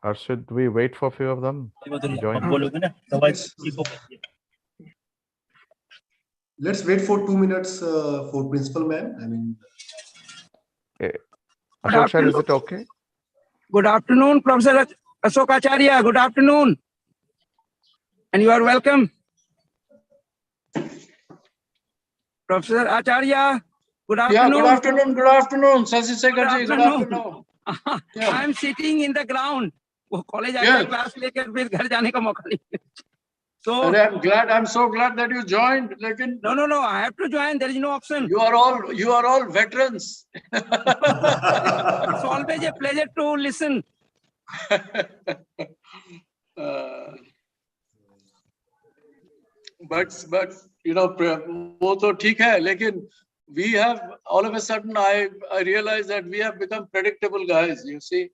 or should we wait for a few of them to join? Let's wait for 2 minutes for principal ma'am. I mean, Ashok sir, is it okay? Good afternoon, Professor Ashokacharya. Good afternoon. And you are welcome. Professor Acharya, good afternoon. Yeah, good afternoon, good afternoon. Sasi Sekharji, good afternoon. I am sitting in the ground. वो college Yes. class लेकर फिर घर जाने का मौका नहीं मिला. So I'm so glad that you joined. no, I have to join. There is no option. You are all veterans. It's always a pleasure to listen. But you know, वो तो ठीक है, लेकिन we have all of a sudden I realize that we have become predictable guys. You see,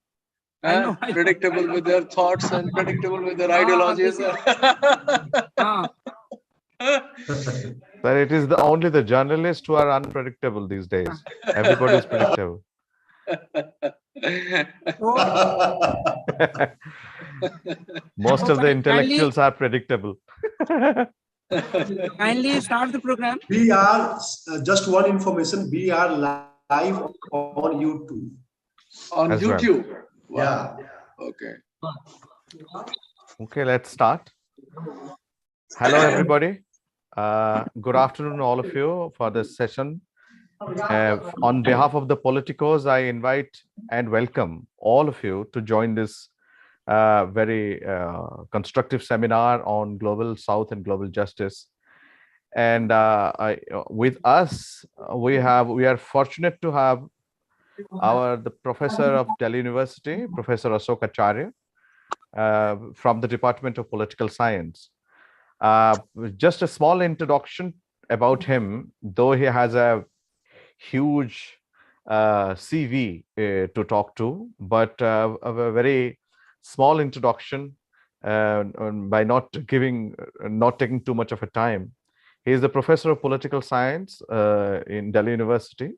I know. Predictable with their thoughts and predictable with their ideologies. But it is only the journalists who are unpredictable these days. Everybody is predictable. Most of the intellectuals are predictable. Kindly start the program. we are just one information. We are live on YouTube. On As well. YouTube. Yeah. Okay. Okay, let's start. Hello, everybody. Good afternoon, all of you, for this session. On behalf of the Politicos, I invite and welcome all of you to join this very constructive seminar on global South and global justice. And with us, we are fortunate to have the professor of Delhi University, Professor Ashokacharya, from the Department of Political Science. Just a small introduction about him, though he has a huge CV to talk to, but a very small introduction by not taking too much of a time. He is the professor of political science in Delhi University.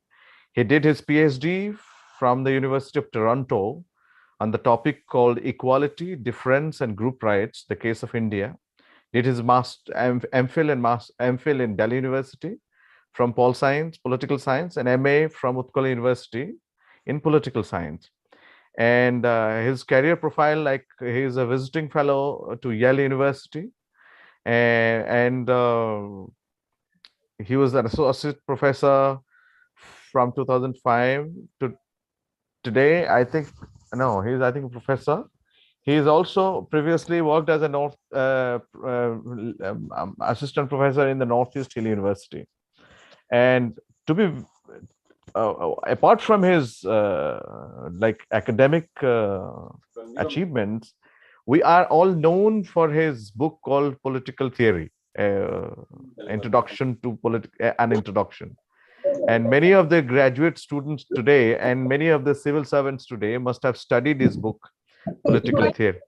He did his PhD from the University of Toronto on the topic called Equality, Difference and Group Rights, the Case of India. Did his MPhil in Delhi University from Political Science, and MA from Utkal University in Political Science. And his career profile, like he is a visiting fellow to Yale University, and he was an associate professor from 2005 to today. I think a professor. He's also previously worked as a assistant professor in the Northeast Hill University. And to be apart from his academic achievements, we are all known for his book called Political Theory, Introduction to an Introduction. And many of the graduate students today and many of the civil servants today must have studied his book, Political Theory.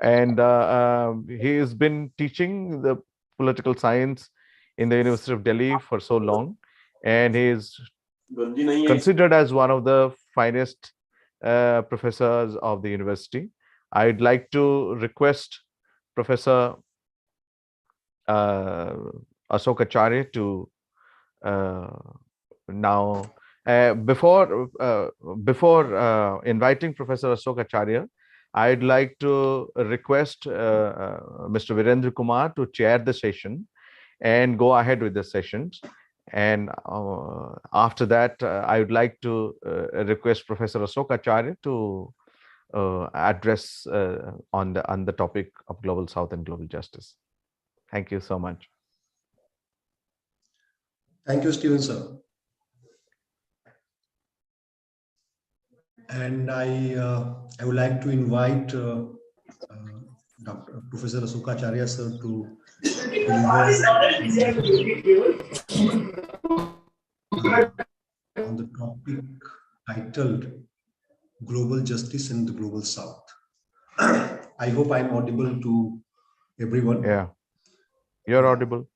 And he has been teaching the political science in the University of Delhi for so long, and he is considered as one of the finest professors of the university. I'd like to request Professor Ashokacharya to now, before inviting Professor Ashokacharya, I'd like to request Mr. Virendra Kumar to chair the session and go ahead with the sessions. And after that, I would like to request Professor Ashokacharya to address on the topic of Global South and Global Justice. Thank you so much. Thank you, Stephen, sir. And I would like to invite Professor Ashokacharya, sir, to on the topic titled Global Justice in the Global South. I hope I'm audible to everyone. Yeah, you're audible.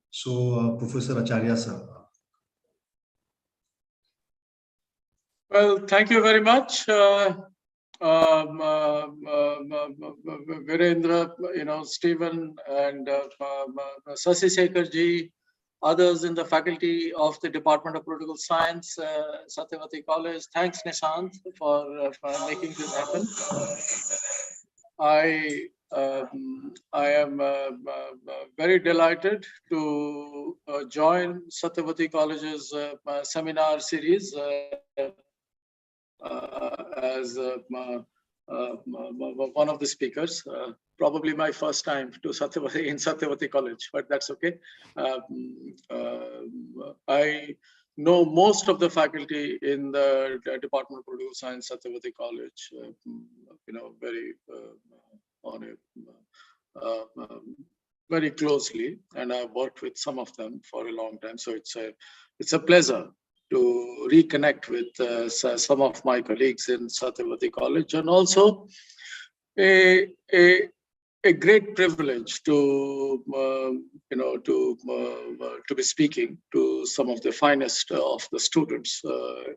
So, Professor Acharya, sir, Well, thank you very much, Virendra, Stephen, and Sasi Sekhar ji, others in the faculty of the Department of Political Science, Satyavati College. Thanks, Nishant, for making this happen. I am very delighted to join Satyavati College's seminar series as one of the speakers. Probably my first time to Satyavati in Satyavati College, but that's okay. I know most of the faculty in the Department of Political Science, Satyavati College. Very on a very closely, and I've worked with some of them for a long time. So it's a pleasure to reconnect with some of my colleagues in Satyavati College, and also a great privilege to to be speaking to some of the finest of the students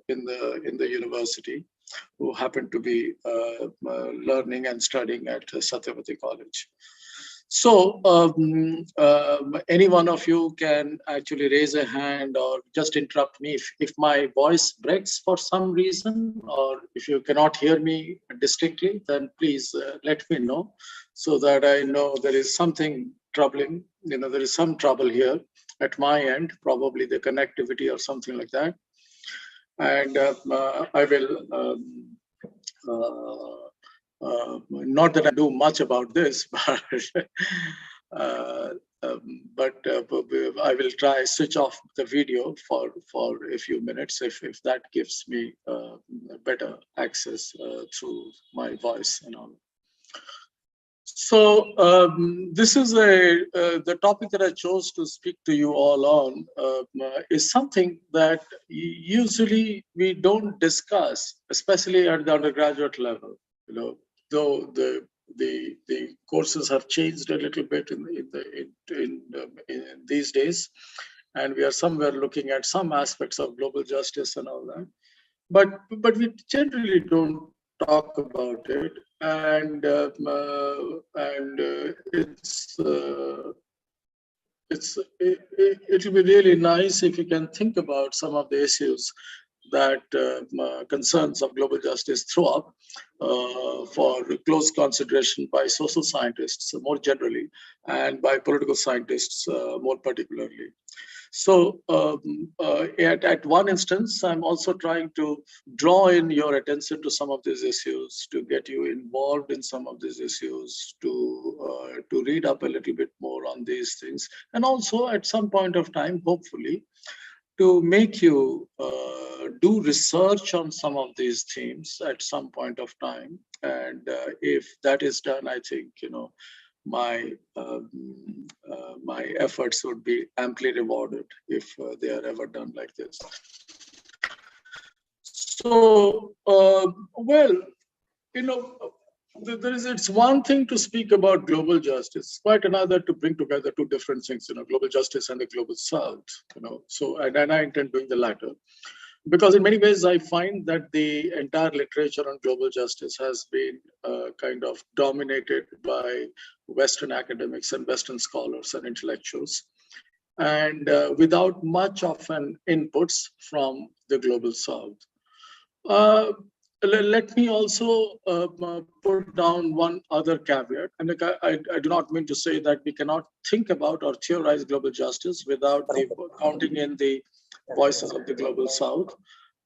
in the university who happen to be learning and studying at Satyavati College. So any one of you can actually raise a hand or just interrupt me if my voice breaks for some reason, or if you cannot hear me distinctly, then please let me know so that I know there is something troubling. There is some trouble here at my end, probably the connectivity or something like that. And I will not that I do much about this, but I will try switch off the video for a few minutes if that gives me better access through my voice and all. So this is the topic that I chose to speak to you all on is something that usually we don't discuss, especially at the undergraduate level. Though the courses have changed a little bit in these days, and we are somewhere looking at some aspects of global justice and all that, but we generally don't talk about it, and it'll be really nice if you can think about some of the issues that concerns of global justice throw up for close consideration by social scientists more generally, and by political scientists more particularly. So at one instance, I'm also trying to draw in your attention to some of these issues, to get you involved in some of these issues, to read up a little bit more on these things, and also at some point of time, hopefully, to make you do research on some of these themes at some point of time. And if that is done, I think, my efforts would be amply rewarded if they are ever done like this. So, well, it's one thing to speak about global justice, quite another to bring together two different things, global justice and the global south, So, and I intend doing the latter. Because in many ways, I find that the entire literature on global justice has been kind of dominated by Western academics and Western scholars and intellectuals, and without much of an inputs from the global south. Let me also put down one other caveat. And I do not mean to say that we cannot think about or theorize global justice without counting in the voices of the global south.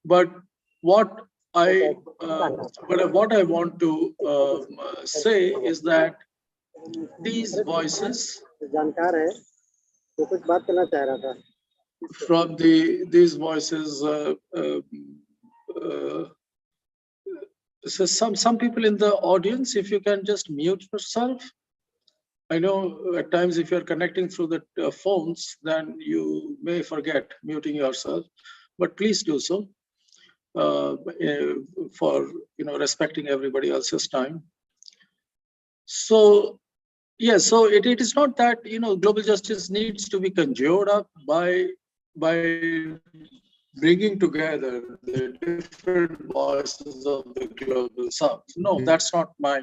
But what I want to say is that these voices from these voices, so some people in the audience, if you can just mute yourself. I know at times if you're connecting through the phones, then you may forget muting yourself, but please do so for respecting everybody else's time. So yes, so it is not that global justice needs to be conjured up by bringing together the different voices of the global south. No, that's not my,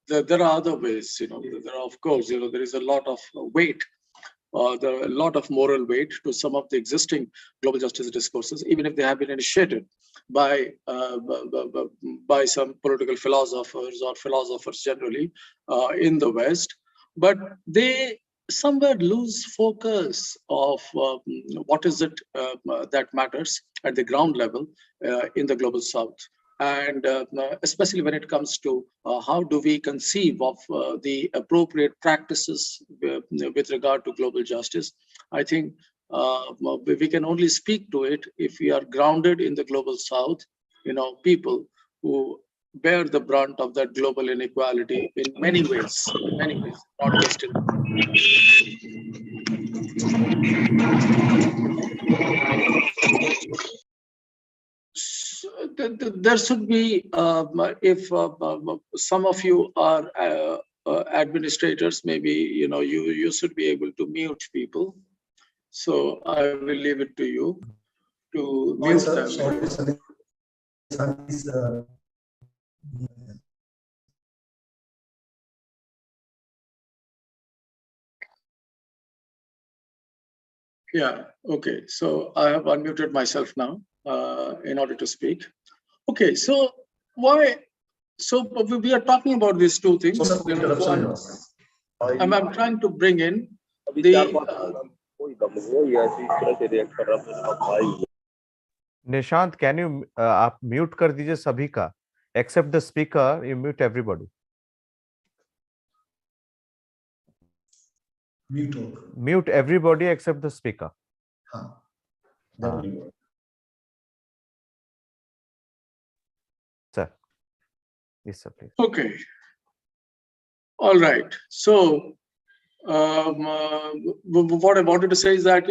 there are other ways, there are, of course, there is a lot of weight. There are a lot of moral weight to some of the existing global justice discourses, even if they have been initiated by some political philosophers or philosophers generally in the West. But they somewhere lose focus of what is it that matters at the ground level in the global South. And especially when it comes to how do we conceive of the appropriate practices with regard to global justice, I think we can only speak to it if we are grounded in the global South, people who bear the brunt of that global inequality in many ways, not just in. There should be, if some of you are administrators, maybe you should be able to mute people. So I will leave it to you to mute them. Sorry. Yeah, okay. So I have unmuted myself now in order to speak. Okay, so why? So we are talking about these two things. I'm trying to bring in the. Nishant, can you आप mute कर दीजिए सभी का, except the speaker, you mute everybody. Mute everybody except the speaker. Sir. Yes, sir, please. Okay. All right. So what I wanted to say is that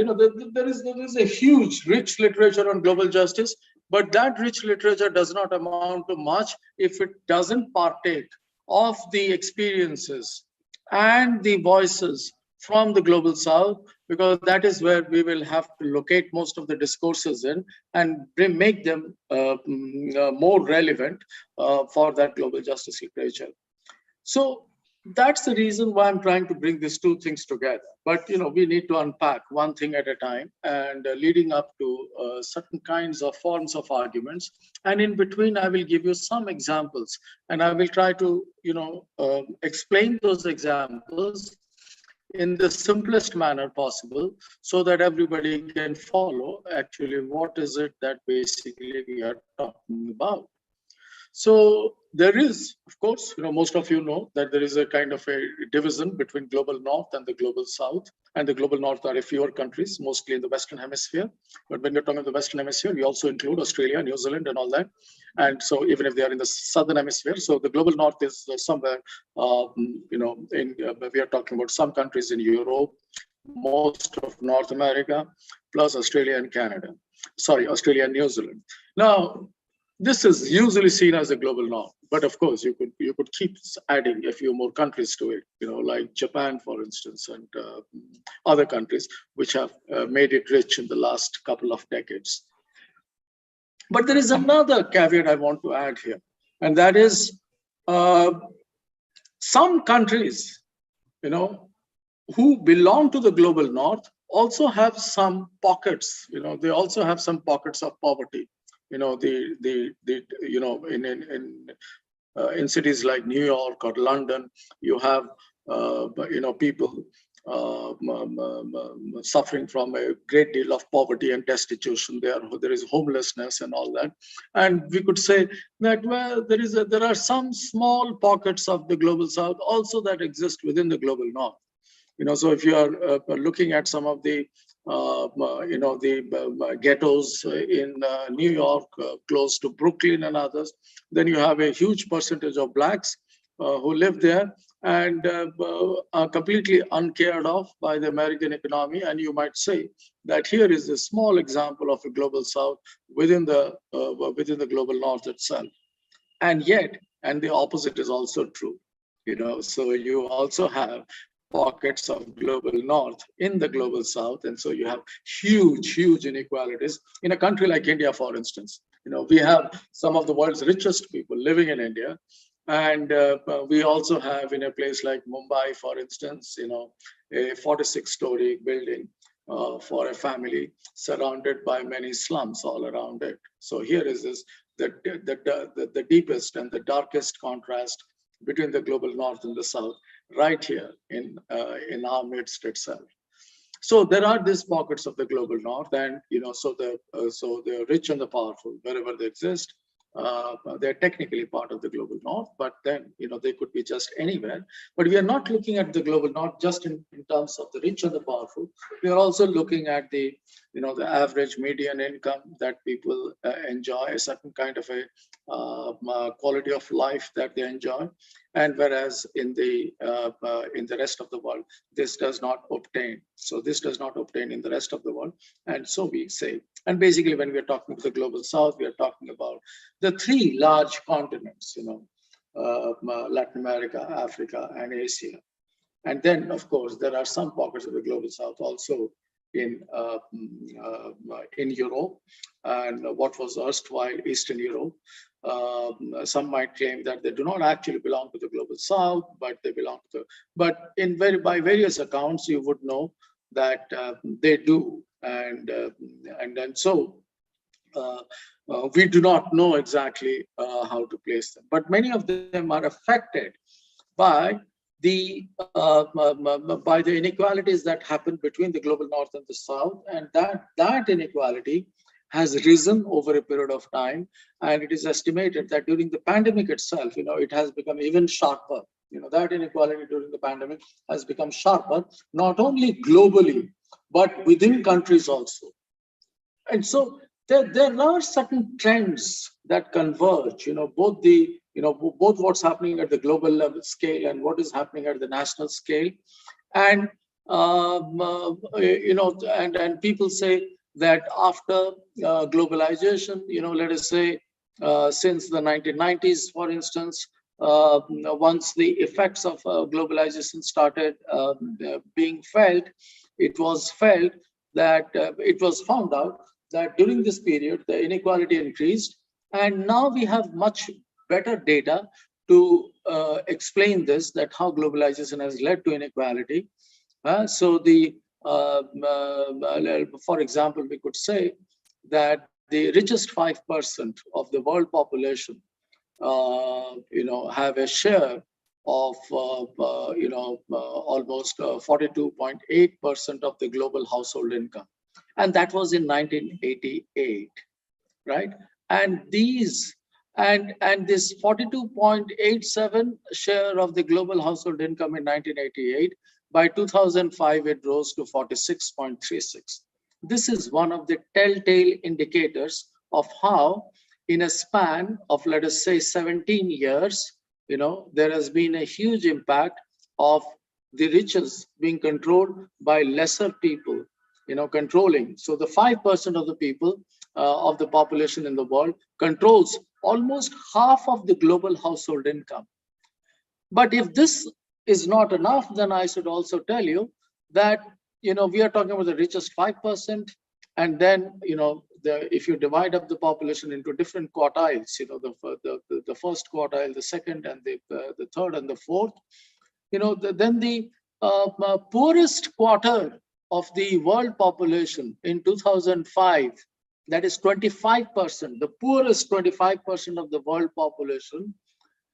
there is a huge, rich literature on global justice, but that rich literature does not amount to much if it doesn't partake of the experiences and the voices from the global South, because that is where we will have to locate most of the discourses in and make them more relevant for that global justice literature. So that's the reason why I'm trying to bring these two things together. But we need to unpack one thing at a time, and leading up to certain kinds of forms of arguments. And in between, I will give you some examples, and I will try to explain those examples in the simplest manner possible, so that everybody can follow actually what is it that basically we are talking about. So there is, of course, most of you know that there is a kind of a division between global North and the global South. And the global North are a fewer countries, mostly in the Western Hemisphere. But when we're talking about the Western Hemisphere, we also include Australia, New Zealand, and all that. And so even if they are in the Southern Hemisphere, so the global North is somewhere, we are talking about some countries in Europe, most of North America, plus Australia and Canada. Sorry, Australia and New Zealand. Now, this is usually seen as a global norm, but of course you could keep adding a few more countries to it, like Japan, for instance, and other countries which have made it rich in the last couple of decades. But there is another caveat I want to add here, and that is some countries, who belong to the global North also have some pockets. They also have some pockets of poverty. In cities like New York or London, you have people suffering from a great deal of poverty and destitution. There is homelessness and all that. And we could say that, well, there are some small pockets of the global South also that exist within the global North. So if you are looking at some of the ghettos in New York, close to Brooklyn and others, then you have a huge percentage of blacks who live there and are completely uncared of by the American economy. And you might say that here is a small example of a global South within the global North itself. And yet, and the opposite is also true. So you also have pockets of global north in the global south, and so you have huge inequalities in a country like India, for instance. We have some of the world's richest people living in India, and we also have, in a place like Mumbai, for instance, a 46-story building for a family surrounded by many slums all around it. So here is this the deepest and the darkest contrast between the global north and the south, right here in our midst itself. So there are these pockets of the global north, and so the rich and the powerful, wherever they exist, they're technically part of the global north, but then they could be just anywhere. But we are not looking at the global north just in terms of the rich and the powerful. We are also looking at the the average median income that people enjoy, a certain kind of a quality of life that they enjoy, and whereas in the rest of the world this does not obtain. So this does not obtain in the rest of the world, and so we say. And basically, when we are talking about the global south, we are talking about the three large continents, Latin America, Africa, and Asia. And then, of course, there are some pockets of the global south also in Europe and what was erstwhile Eastern Europe. Some might claim that they do not actually belong to the global south, but they belong to. But by various accounts, you would know that they do, and then so. We do not know exactly how to place them, but many of them are affected by the inequalities that happen between the global north and the south, and that inequality has risen over a period of time, and it is estimated that during the pandemic itself, it has become even sharper. That inequality during the pandemic has become sharper, not only globally but within countries also. And so there are certain trends that converge, both what's happening at the global level scale and what is happening at the national scale. And, and people say that after globalization, let us say since the 1990s, for instance, once the effects of globalization started being felt, it was felt that it was found out that during this period, the inequality increased. And now we have much better data to explain this, that how globalization has led to inequality. For example, we could say that the richest 5% of the world population, have a share of, almost 42.8% of the global household income. And that was in 1988, right? And this 42.87 share of the global household income in 1988, by 2005, it rose to 46.36. This is one of the telltale indicators of how, in a span of, let us say, 17 years, there has been a huge impact of the riches being controlled by lesser people, controlling. So the 5% of the people of the population in the world controls almost half of the global household income. But if this is not enough, then I should also tell you that, we are talking about the richest 5%. And then, if you divide up the population into different quartiles, the first quartile, the second, and the third and the fourth, then the poorest quarter of the world population in 2005, that is 25%, the poorest 25% of the world population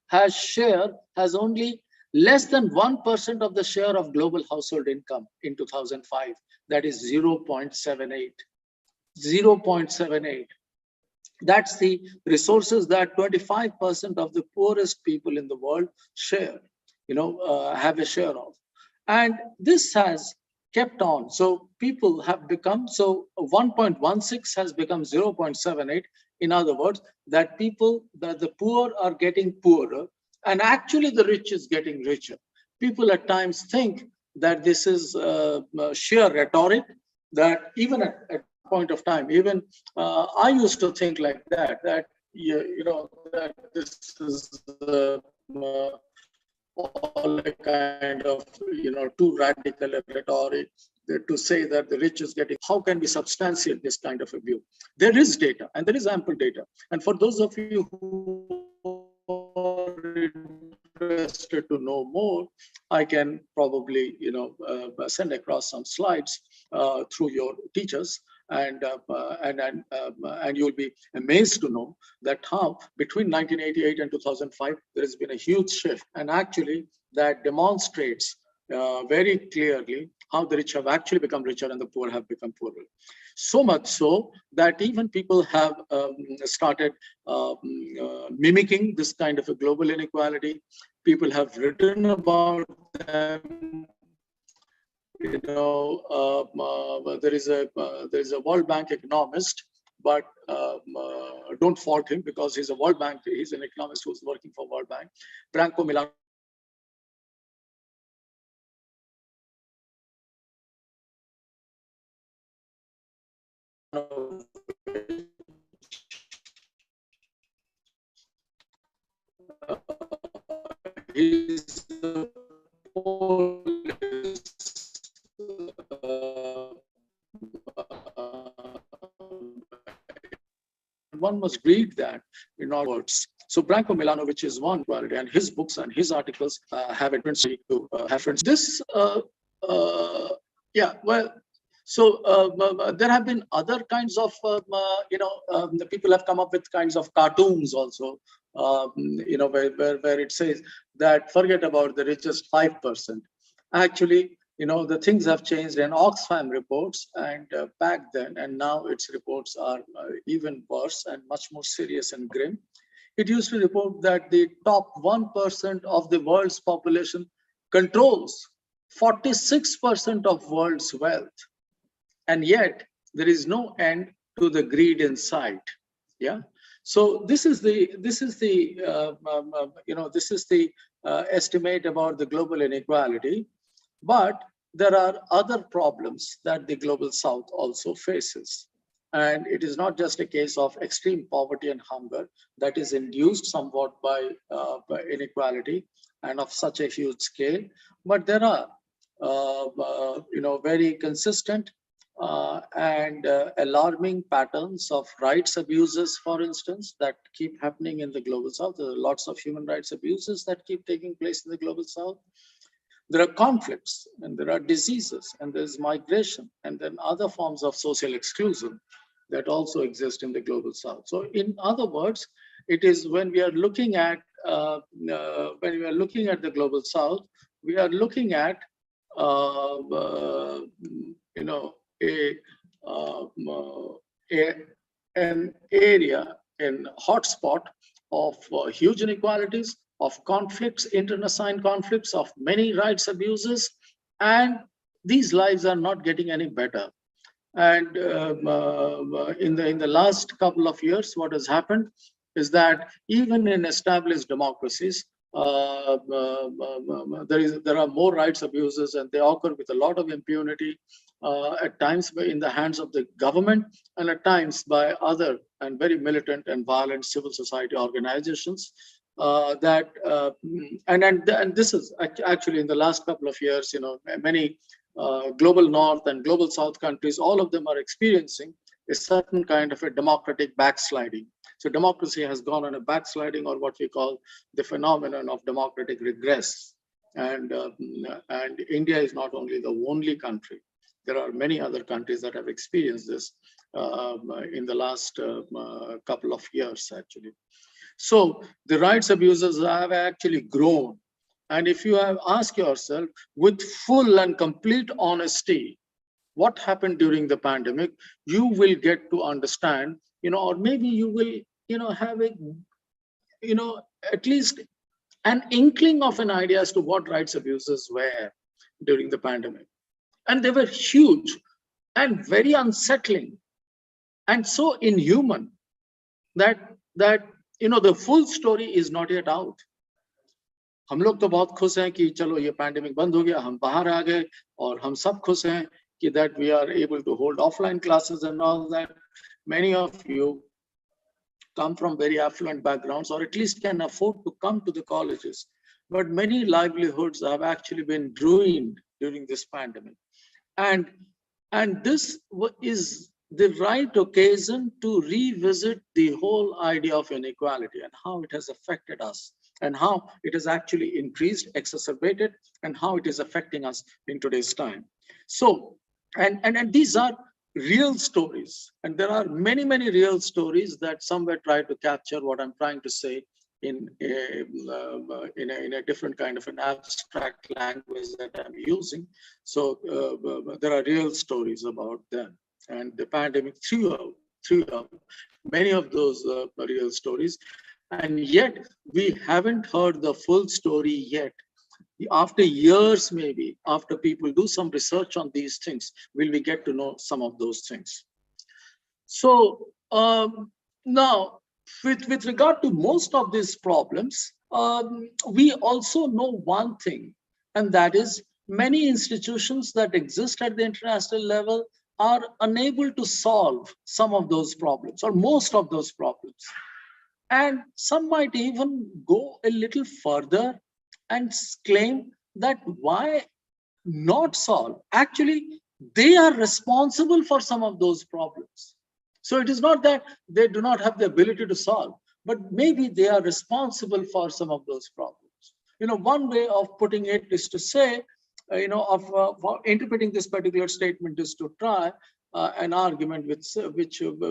has only less than 1% of the share of global household income in 2005, that is 0.78. 0.78. That's the resources that 25% of the poorest people in the world share, have a share of. And this has kept on. So people have become, 1.16 has become 0.78. In other words, that the poor are getting poorer, and actually the rich is getting richer. People at times think that this is sheer rhetoric, that even at point of time, even I used to think like that that this is all a kind of, too radical a rhetoric to say that the rich is getting. How can we substantiate this kind of a view? There is data, and there is ample data. And for those of you who are interested to know more, I can probably, send across some slides through your teachers, and you'll be amazed to know that how between 1988 and 2005 there has been a huge shift, and actually that demonstrates very clearly how the rich have actually become richer and the poor have become poorer. So much so that even people have started mimicking this kind of a global inequality. People have written about them. There is a World Bank economist, but don't fault him because he's an economist who's working for World Bank. Branko Milano. He's one must read that in all words. So Branko Milanovic is one quality, and his books and his articles have a tendency to have friends. This, So there have been other kinds of, the people have come up with kinds of cartoons also, where it says that forget about the richest 5%. Actually, the things have changed, and Oxfam reports, and back then, and now its reports are even worse and much more serious and grim. It used to report that the top 1% of the world's population controls 46% of world's wealth. And yet there is no end to the greed in sight. Yeah. So this is the estimate about the global inequality. But there are other problems that the global south also faces. And it is not just a case of extreme poverty and hunger that is induced somewhat by inequality and of such a huge scale, but there are very consistent and alarming patterns of rights abuses, for instance, that keep happening in the global south. There are lots of human rights abuses that keep taking place in the global south. There are conflicts, and there are diseases, and there's migration, and then other forms of social exclusion that also exist in the global south. So in other words, it is when we are looking at the global south, we are looking at an area, an hotspot of huge inequalities, of conflicts, internecine conflicts, of many rights abuses, and these lives are not getting any better. And in the last couple of years, what has happened is that even in established democracies, there are more rights abuses, and they occur with a lot of impunity, at times in the hands of the government, and at times by other and very militant and violent civil society organizations. And this is actually in the last couple of years, many global north and global south countries, all of them are experiencing a certain kind of a democratic backsliding. So democracy has gone on a backsliding, or what we call the phenomenon of democratic regress. And India is not only the only country. There are many other countries that have experienced this in the last couple of years, actually. So the rights abuses have actually grown. And if you have asked yourself with full and complete honesty, what happened during the pandemic, you will get to understand, or maybe you will, have a, at least an inkling of an idea as to what rights abuses were during the pandemic. And they were huge and very unsettling and so inhuman that the full story is not yet out. हम लोग तो बहुत खुश हैं कि चलो ये pandemic बंद हो गया, हम बाहर आ गए, और हम सब खुश हैं कि that we are able to hold offline classes and all that. Many of you come from very affluent backgrounds, or at least can afford to come to the colleges. but many livelihoods have actually been ruined during this pandemic. And this is the right occasion to revisit the whole idea of inequality and how it has affected us, and how it has actually increased, exacerbated, and how it is affecting us in today's time. So, and these are real stories, and there are many real stories that somewhere try to capture what I'm trying to say in a different kind of an abstract language that I'm using. So there are real stories about them, and the pandemic threw out many of those real stories, and yet we haven't heard the full story yet. After years, maybe after people do some research on these things, will we get to know some of those things. So now, with regard to most of these problems, we also know one thing, and that is many institutions that exist at the international level are unable to solve some of those problems or most of those problems. And some might even go a little further and claim that why not solve? Actually, they are responsible for some of those problems. So it is not that they do not have the ability to solve, but maybe they are responsible for some of those problems. One way of putting it is to say, for interpreting this particular statement is to try an argument which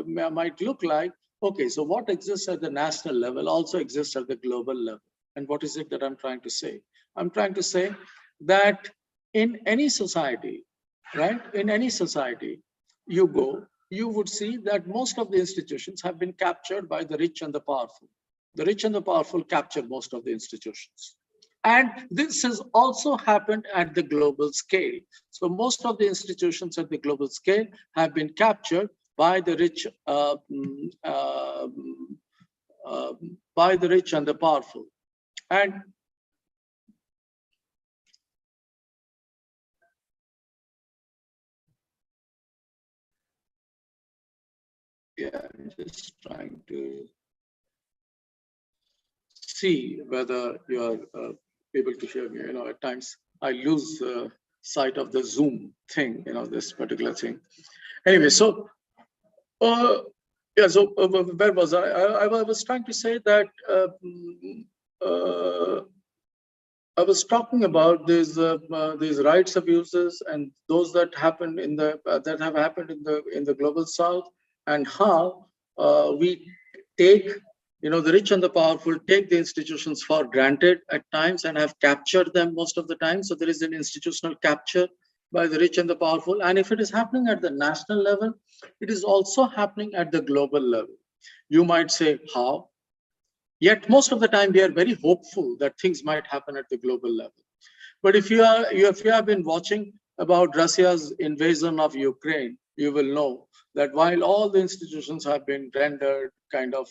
might look like, okay, so what exists at the national level also exists at the global level. And what is it that I'm trying to say? I'm trying to say that in any society, right? In any society you go, you would see that most of the institutions have been captured by the rich and the powerful. The rich and the powerful capture most of the institutions. And this has also happened at the global scale. So most of the institutions at the global scale have been captured by the rich, and the powerful. And yeah, I'm just trying to see whether you're able to hear me. At times I lose sight of the Zoom thing, this particular thing. Anyway, so yeah, so where was I? I was trying to say that I was talking about these rights abuses and those that happened that have happened in the global south, and how we take, the rich and the powerful take the institutions for granted at times and have captured them most of the time. So there is an institutional capture by the rich and the powerful. And if it is happening at the national level, it is also happening at the global level. You might say, how? Yet most of the time we are very hopeful that things might happen at the global level. But if you have been watching about Russia's invasion of Ukraine, you will know that while all the institutions have been rendered kind of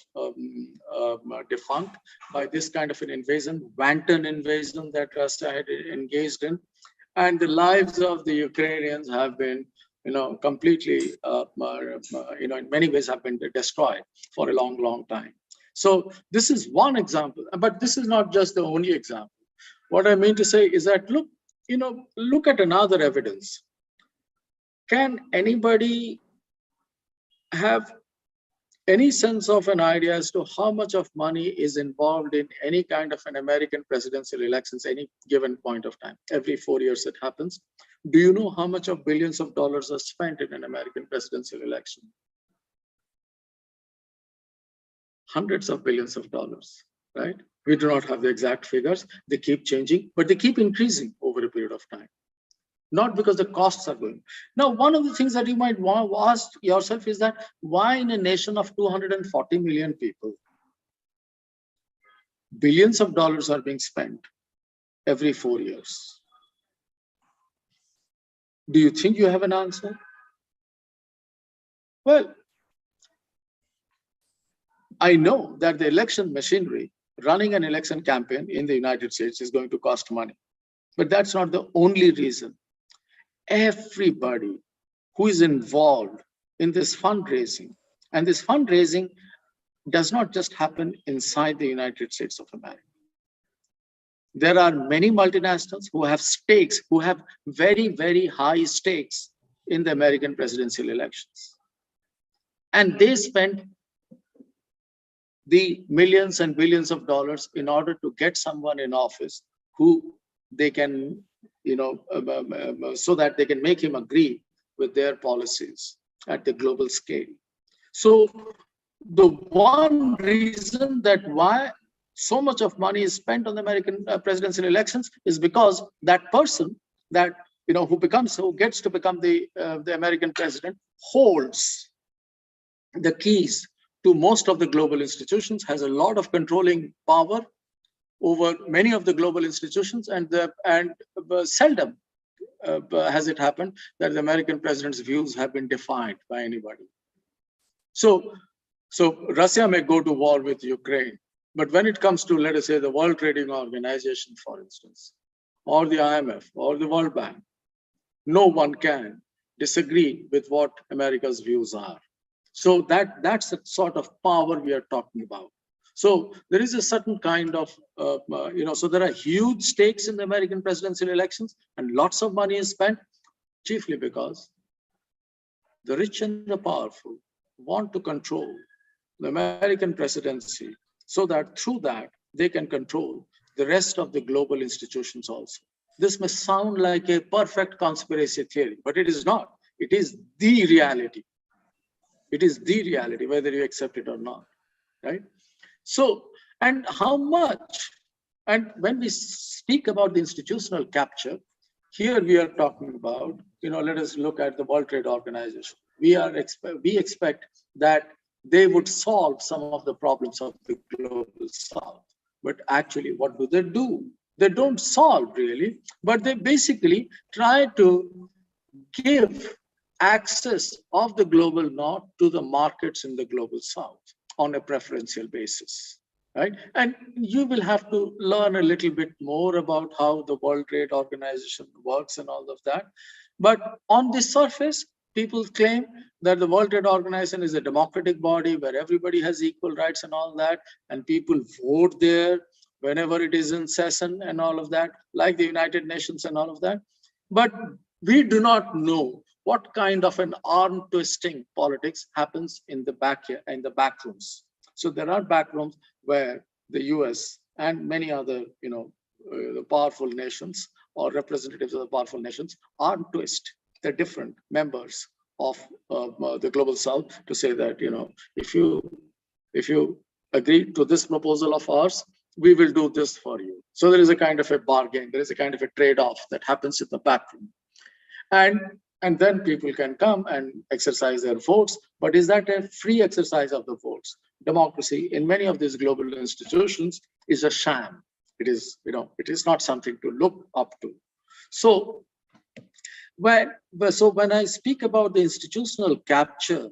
defunct by this kind of an invasion, wanton invasion that Russia had engaged in, and the lives of the Ukrainians have been, completely, in many ways have been destroyed for a long, long time. So this is one example, but this is not just the only example. What I mean to say is that, look at another evidence. Can anybody have any sense of an idea as to how much of money is involved in any kind of an American presidential elections, any given point of time? Every 4 years it happens. Do you know how much of billions of dollars are spent in an American presidential election? Hundreds of billions of dollars, right? We do not have the exact figures. They keep changing, but they keep increasing over a period of time. Not because the costs are going. Now, one of the things that you might want to ask yourself is that why in a nation of 240 million people, billions of dollars are being spent every 4 years? Do you think you have an answer? Well, I know that the election machinery, running an election campaign in the United States, is going to cost money, but that's not the only reason. Everybody who is involved in this fundraising, and this fundraising does not just happen inside the United States of America. There are many multinationals who have stakes, who have very, very high stakes in the American presidential elections. And they spend the millions and billions of dollars in order to get someone in office who they can, so that they can make him agree with their policies at the global scale. So the one reason that why so much of money is spent on the American presidential elections is because that person that who gets to become the American president holds the keys to most of the global institutions, has a lot of controlling power over many of the global institutions, and seldom has it happened that the American president's views have been defined by anybody. So Russia may go to war with Ukraine, but when it comes to, let us say, the World Trading Organization, for instance, or the IMF or the World Bank, no one can disagree with what America's views are. So that's the sort of power we are talking about. So there is a certain kind of, so there are huge stakes in the American presidential elections, and lots of money is spent, chiefly because the rich and the powerful want to control the American presidency so that through that they can control the rest of the global institutions also. This may sound like a perfect conspiracy theory, but it is not. It is the reality. It is the reality, whether you accept it or not, right? So, and how much? And when we speak about the institutional capture, here we are talking about, let us look at the World Trade Organization. We expect that they would solve some of the problems of the global South. But actually, what do? They don't solve really, but they basically try to give access of the global North to the markets in the global South on a preferential basis, right? And you will have to learn a little bit more about how the World Trade Organization works and all of that. But on the surface, people claim that the World Trade Organization is a democratic body where everybody has equal rights and all that, and people vote there whenever it is in session and all of that, like the United Nations and all of that. But we do not know what kind of an arm twisting politics happens in the back rooms. So there are back rooms where the US and many other, the powerful nations or representatives of the powerful nations arm twist the different members of the global South to say that, if you agree to this proposal of ours, we will do this for you. So there is a kind of a bargain, there is a kind of a trade-off that happens in the back room. And then people can come and exercise their votes. But is that a free exercise of the votes? Democracy in many of these global institutions is a sham. It is, it is not something to look up to. So when I speak about the institutional capture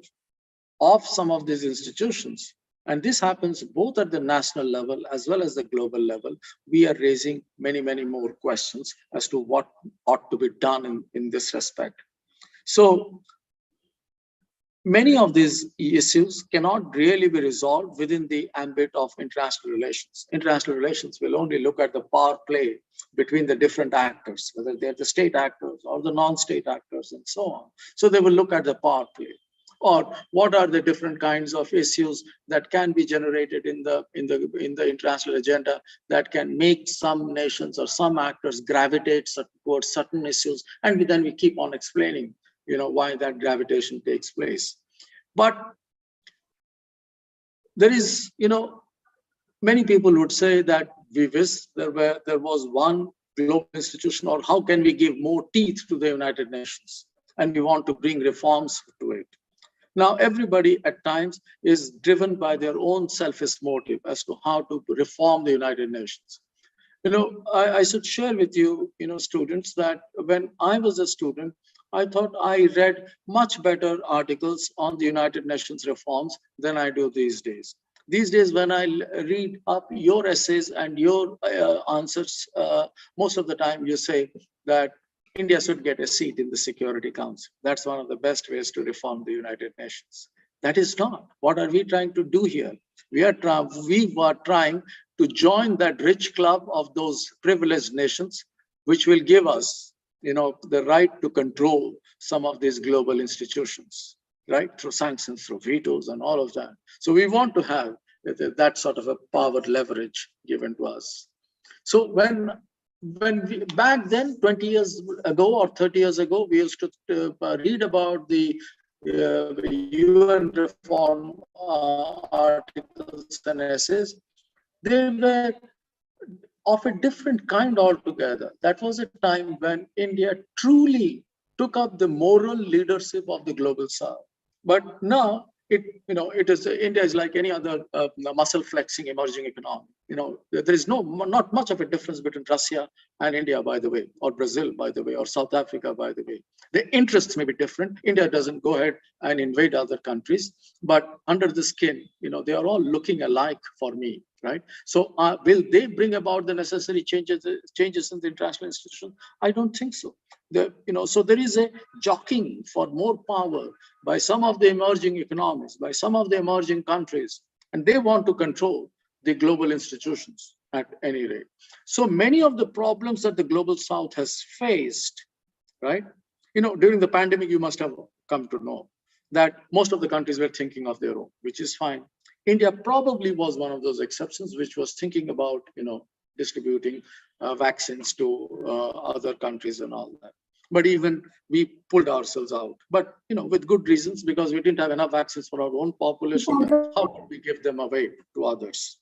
of some of these institutions, and this happens both at the national level as well as the global level, we are raising many, many more questions as to what ought to be done in this respect. So many of these issues cannot really be resolved within the ambit of international relations. International relations will only look at the power play between the different actors, whether they're the state actors or the non-state actors and so on. So they will look at the power play, or what are the different kinds of issues that can be generated in the international agenda that can make some nations or some actors gravitate towards certain issues, and then we keep on explaining why that gravitation takes place. But there is, many people would say that we wish there was one global institution, or how can we give more teeth to the United Nations, and we want to bring reforms to it. Now, everybody at times is driven by their own selfish motive as to how to reform the United Nations. I should share with you, students, that when I was a student, I thought I read much better articles on the United Nations reforms than I do these days. These days, when I read up your essays and your answers, most of the time you say that India should get a seat in the Security Council. That's one of the best ways to reform the United Nations. That is not. What are we trying to do here? We are trying to join that rich club of those privileged nations, which will give us, the right to control some of these global institutions, right? Through sanctions, through vetoes and all of that. So we want to have that sort of a power leverage given to us. So when we, back then, 20 years ago or 30 years ago, we used to read about the UN reform articles and essays, they were of a different kind altogether. That was a time when India truly took up the moral leadership of the global south. But now India is like any other muscle flexing emerging economy. There is not much of a difference between Russia and India, by the way, or Brazil, by the way, or South Africa, by the way. The interests may be different. India doesn't go ahead and invade other countries, but under the skin, they are all looking alike for me, right? So will they bring about the necessary changes in the international institution? I don't think so. So there is a jockeying for more power by some of the emerging economies, by some of the emerging countries, and they want to control the global institutions at any rate. So many of the problems that the global south has faced, right? During the pandemic, you must have come to know that most of the countries were thinking of their own, which is fine. India probably was one of those exceptions, which was thinking about, distributing vaccines to other countries and all that. But even we pulled ourselves out, but with good reasons, because we didn't have enough vaccines for our own population. How could we give them away to others,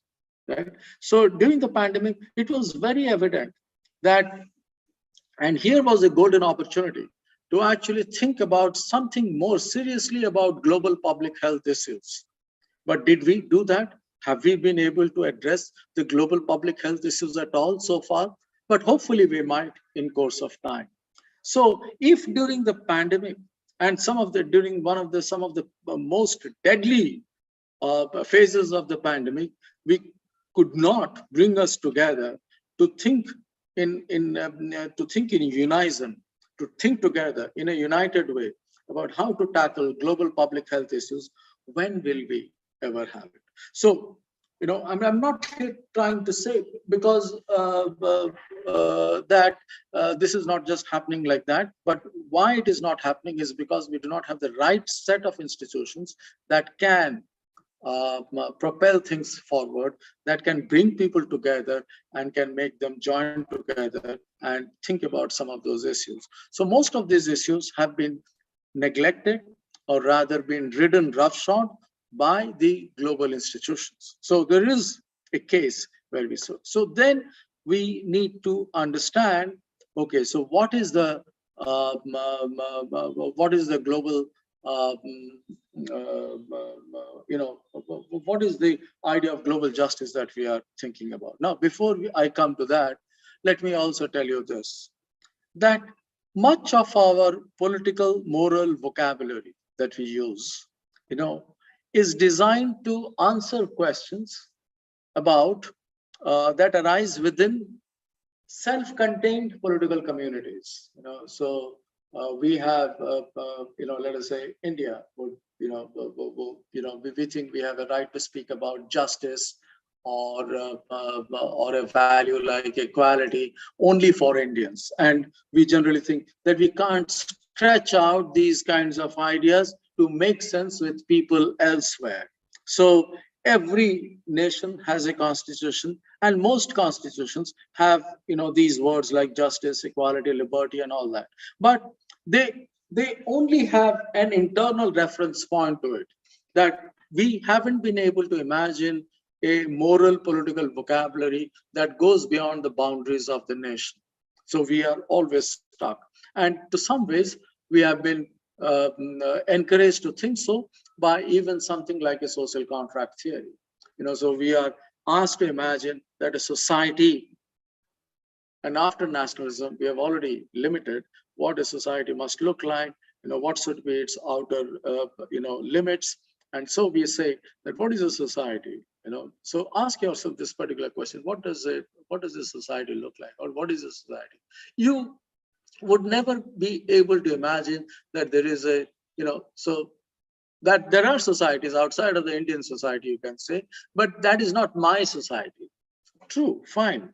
right? So during the pandemic, it was very evident that, and here was a golden opportunity to actually think about something more seriously about global public health issues. But did we do that? Have we been able to address the global public health issues at all so far? But hopefully we might in course of time. So if during the pandemic and some of the most deadly phases of the pandemic, we could not bring us together to think in unison, to think together in a united way about how to tackle global public health issues, when will we ever have it? So, I'm not here trying to say because that this is not just happening like that, but why it is not happening is because we do not have the right set of institutions that can propel things forward, that can bring people together and can make them join together and think about some of those issues. So most of these issues have been neglected, or rather been ridden roughshod by the global institutions. So there is a case where we saw. So then we need to understand, okay, so what is the global what is the idea of global justice that we are thinking about? Now, before I come to that, let me also tell you this, that much of our political moral vocabulary that we use, is designed to answer questions about that arise within self-contained political communities. So we have, let us say, India would, we think we have a right to speak about justice or a value like equality only for Indians, and we generally think that we can't stretch out these kinds of ideas to make sense with people elsewhere. So every nation has a constitution, and most constitutions have, these words like justice, equality, liberty, and all that. But they only have an internal reference point to it, that we haven't been able to imagine a moral political vocabulary that goes beyond the boundaries of the nation. So we are always stuck. And to some ways, we have been encouraged to think so by even something like a social contract theory. So we are asked to imagine that a society, and after nationalism, we have already limited what a society must look like, what should be its outer, limits. And so we say that what is a society? So ask yourself this particular question: what does a society look like, or what is a society? You would never be able to imagine that there is a, so that there are societies outside of the Indian society, you can say, but that is not my society. true, fine.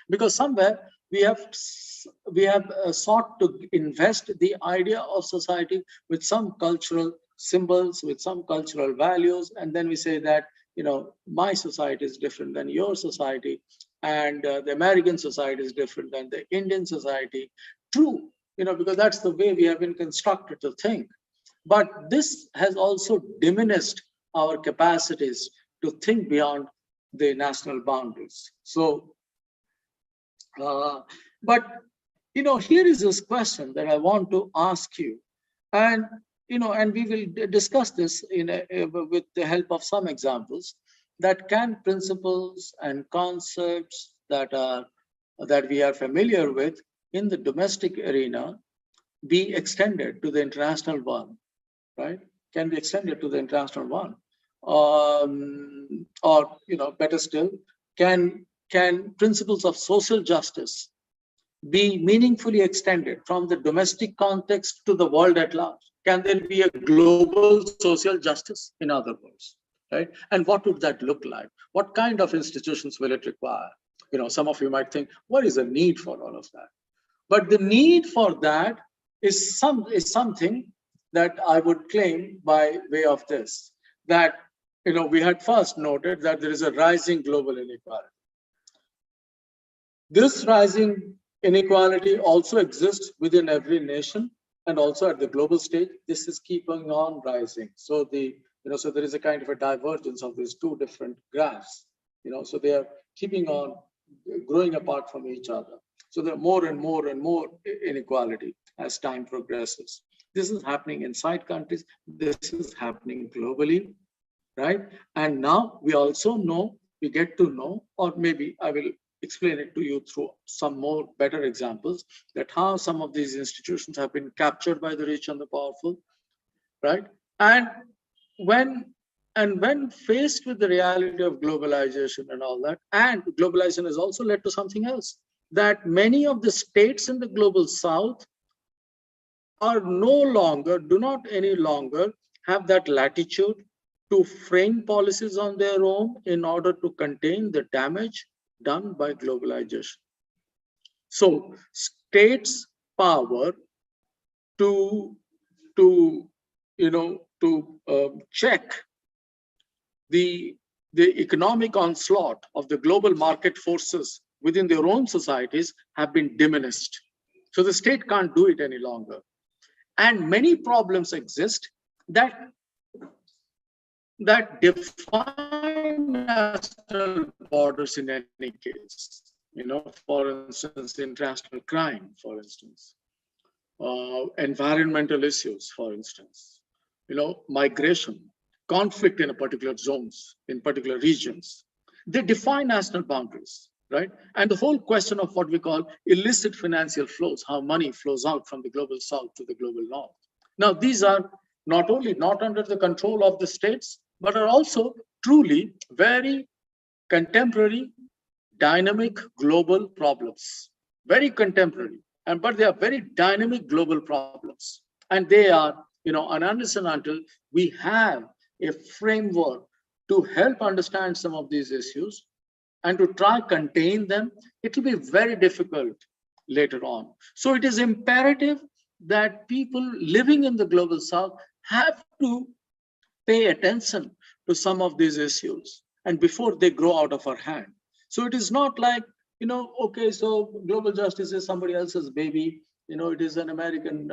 Because somewhere we have sought to invest the idea of society with some cultural symbols, with some cultural values, and then we say that, you know, my society is different than your society, and the American society is different than the Indian society. True, you know, because that's the way we have been constructed to think. But this has also diminished our capacities to think beyond the national boundaries. So, but, you know, here is this question that I want to ask you. And, you know, and we will discuss this with the help of some examples, that can principles and concepts that we are familiar with in the domestic arena be extended to the international one, right? Can be extended to the international one, or, you know, better still, can principles of social justice be meaningfully extended from the domestic context to the world at large? Can there be a global social justice, in other words, right? And what would that look like? What kind of institutions will it require? You know, some of you might think, what is the need for all of that? But the need for that is something that I would claim by way of this, that, you know, we had first noted that there is a rising global inequality. This rising inequality also exists within every nation and also at the global stage. This is keeping on rising. So so there is a kind of a divergence of these two different graphs. You know, so they are keeping on growing apart from each other. So there are more and more and more inequality as time progresses. This is happening inside countries. This is happening globally, right? And now we also know, we get to know, or maybe I will explain it to you through some more better examples, that how some of these institutions have been captured by the rich and the powerful, right? And when faced with the reality of globalization and all that, and globalization has also led to something else, that many of the states in the global south do not any longer have that latitude to frame policies on their own in order to contain the damage done by globalization. So states' power to check the economic onslaught of the global market forces within their own societies have been diminished. So the state can't do it any longer. And many problems exist that define national borders in any case. You know, for instance, international crime, for instance, environmental issues, for instance, you know, migration, conflict in a particular zones, in particular regions. They define national boundaries, right? And the whole question of what we call illicit financial flows, how money flows out from the global south to the global north. Now, these are not only not under the control of the states, but are also truly very contemporary, dynamic global problems, very contemporary, but they are very dynamic global problems. And they are, you know, unless and until we have a framework to help understand some of these issues and to try contain them, it will be very difficult later on. So it is imperative that people living in the global south have to pay attention to some of these issues, and before they grow out of our hand. So it is not like, you know, okay, so global justice is somebody else's baby, you know, it is an American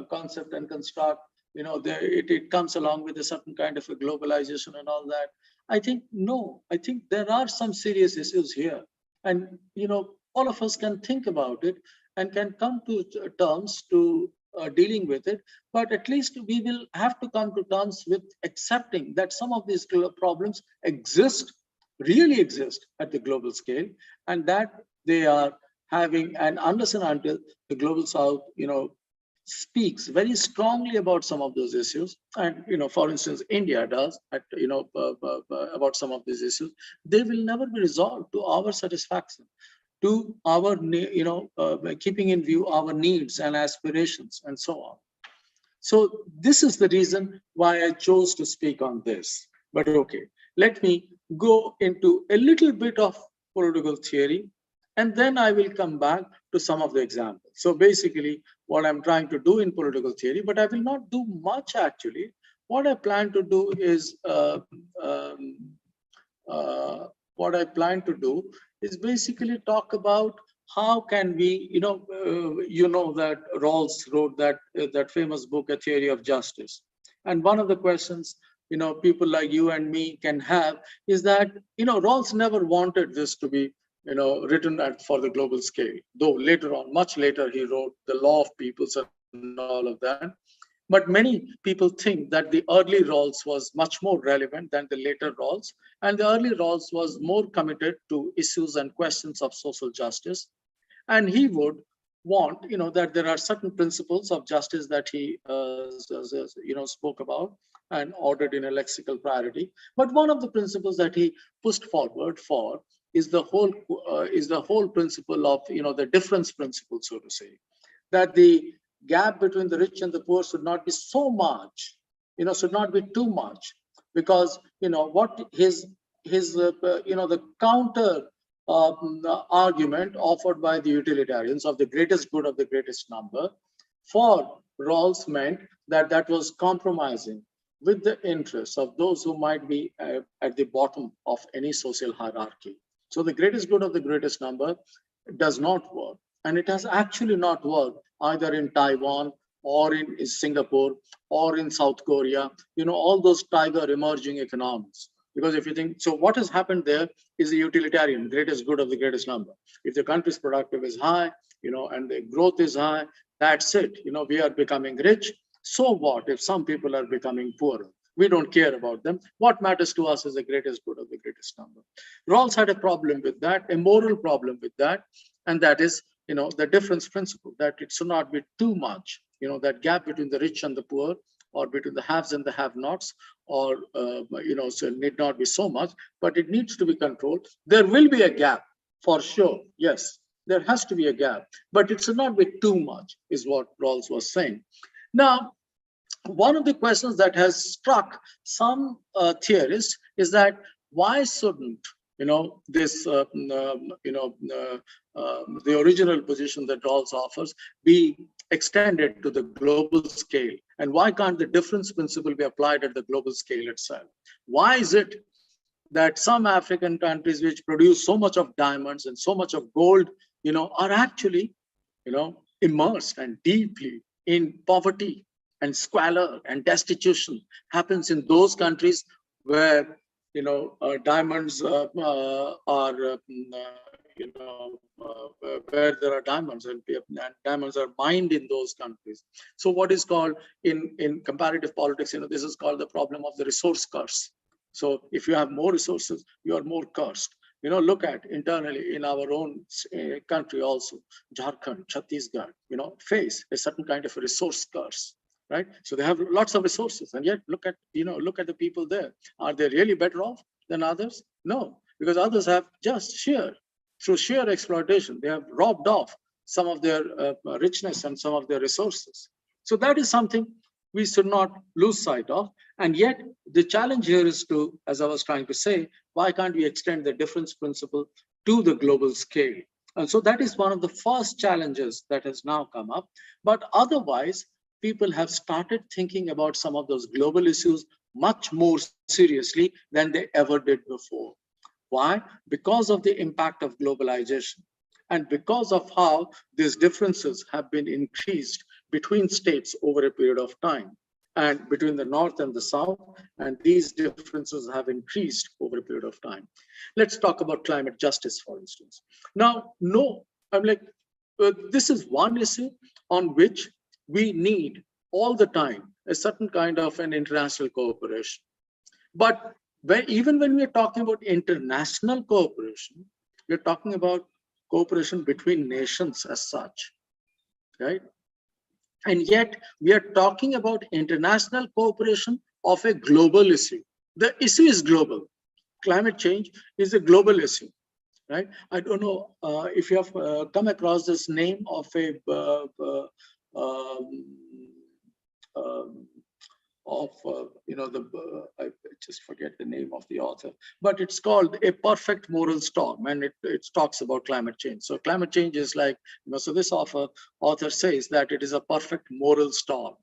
concept and construct, you know, it comes along with a certain kind of a globalization and all that. I think, no, I think there are some serious issues here. And, you know, all of us can think about it and can come to terms to dealing with it, but at least we will have to come to terms with accepting that some of these problems exist, really exist at the global scale, and that they are having, and unless and until the global south, you know, speaks very strongly about some of those issues, and, you know, for instance, India does, you know, about some of these issues, they will never be resolved to our satisfaction, to our, you know, keeping in view our needs and aspirations and so on. So this is the reason why I chose to speak on this. But okay, let me go into a little bit of political theory, and then I will come back to some of the examples. So basically, what I'm trying to do in political theory, but I will not do much actually. What I plan to do is what I plan to do is basically talk about how can we, that Rawls wrote that famous book, A Theory of Justice. And one of the questions, people like you and me can have is that, Rawls never wanted this to be, written for the global scale, though later on, much later, he wrote The Law of Peoples and all of that. But many people think that the early Rawls was much more relevant than the later Rawls, and the early Rawls was more committed to issues and questions of social justice. And he would want, that there are certain principles of justice that he, spoke about and ordered in a lexical priority. But one of the principles that he pushed forward for is the whole principle of, the difference principle, so to say, that the gap between the rich and the poor should not be so much, should not be too much, because what the counter argument offered by the utilitarians of the greatest good of the greatest number for Rawls meant that was compromising with the interests of those who might be at the bottom of any social hierarchy. So the greatest good of the greatest number does not work. And it has actually not worked either in Taiwan or in Singapore or in South Korea, all those tiger emerging economies. Because if you think, so what has happened there is the utilitarian, greatest good of the greatest number. If the country's productive is high, and the growth is high, that's it. We are becoming rich. So what if some people are becoming poorer? We don't care about them. What matters to us is the greatest good of the greatest number. Rawls had a problem with that, a moral problem with that, and that is, the difference principle, that it should not be too much, that gap between the rich and the poor, or between the haves and the have-nots, or, so it need not be so much, but it needs to be controlled. There will be a gap, for sure, yes, there has to be a gap, but it should not be too much, is what Rawls was saying. Now, one of the questions that has struck some theorists is that why shouldn't this the original position that Rawls offers be extended to the global scale, and why can't the difference principle be applied at the global scale itself? Why is it that some African countries which produce so much of diamonds and so much of gold, are actually immersed and deeply in poverty and squalor and destitution happens in those countries where diamonds are where there are diamonds, and diamonds are mined in those countries. So what is called in comparative politics, this is called the problem of the resource curse. So if you have more resources, you are more cursed. Look at internally in our own country also, Jharkhand, Chhattisgarh, face a certain kind of a resource curse. Right, so they have lots of resources, and yet look at the people there. Are they really better off than others? No, because others have just through sheer exploitation, they have robbed off some of their richness and some of their resources. So that is something we should not lose sight of. And yet the challenge here is to, as I was trying to say, why can't we extend the difference principle to the global scale? And so that is one of the first challenges that has now come up. But otherwise, people have started thinking about some of those global issues much more seriously than they ever did before. Why? Because of the impact of globalization, and because of how these differences have been increased between states over a period of time, and between the North and the South, and these differences have increased over a period of time. Let's talk about climate justice, for instance. Now, this is one issue on which we need all the time a certain kind of an international cooperation. But even when we're talking about international cooperation, we're talking about cooperation between nations as such, right? And yet we are talking about international cooperation of a global issue. The issue is global. Climate change is a global issue, right? I don't know if you have come across this name of a I just forget the name of the author, but it's called A Perfect Moral Storm, and it talks about climate change. So climate change is like, so this author says that it is a perfect moral storm.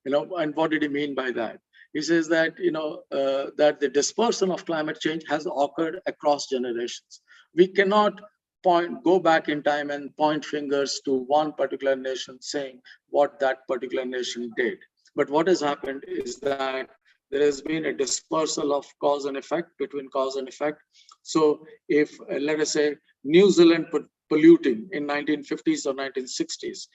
And what did he mean by that? He says that, that the dispersion of climate change has occurred across generations. We cannot go back in time and point fingers to one particular nation saying what that particular nation did. But what has happened is that there has been a dispersal of cause and effect, between cause and effect. So if, let us say, New Zealand polluting in 1950s or 1960s,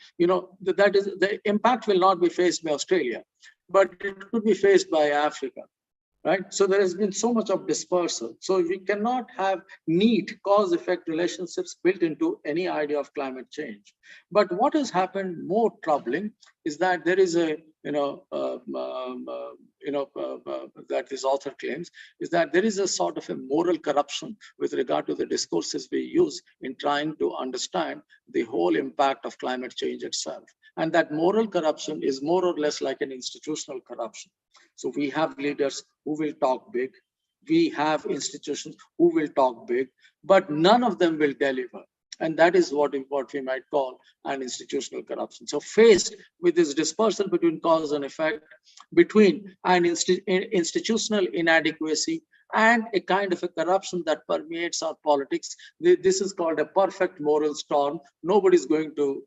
that is, the impact will not be faced by Australia, but it could be faced by Africa, right? So there has been so much of dispersal. So we cannot have neat cause-effect relationships built into any idea of climate change. But what has happened more troubling is that there is a, that this author claims, is that there is a sort of a moral corruption with regard to the discourses we use in trying to understand the whole impact of climate change itself. And that moral corruption is more or less like an institutional corruption. So we have leaders who will talk big. We have institutions who will talk big, but none of them will deliver. And that is what we might call an institutional corruption. So faced with this dispersal between cause and effect, between an institutional inadequacy and a kind of a corruption that permeates our politics, this is called a perfect moral storm. Nobody's going to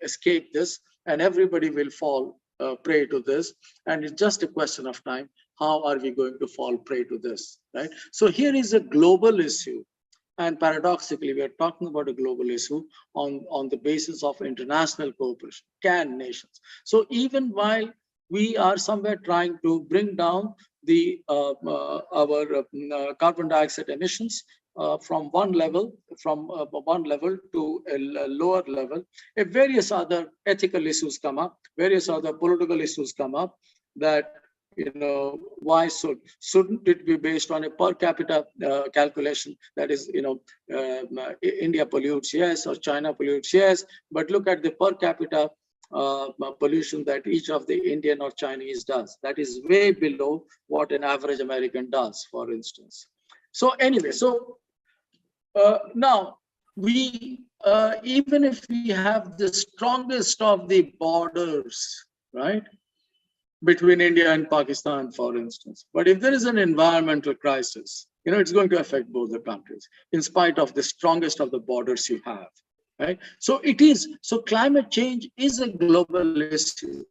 escape this, and everybody will fall prey to this. And it's just a question of time. How are we going to fall prey to this, right? So here is a global issue. And paradoxically, we are talking about a global issue on the basis of international cooperation. Can nations? So even while we are somewhere trying to bring down our carbon dioxide emissions from one level to a lower level, various other ethical issues come up, various other political issues come up, that why shouldn't it be based on a per capita calculation? That is, India pollutes, yes, or China pollutes, yes, but look at the per capita pollution that each of the Indian or Chinese does. That is way below what an average American does, for instance. So anyway, now we, even if we have the strongest of the borders, right, between India and Pakistan, for instance, but if there is an environmental crisis, it's going to affect both the countries, in spite of the strongest of the borders you have, right? So climate change is a global issue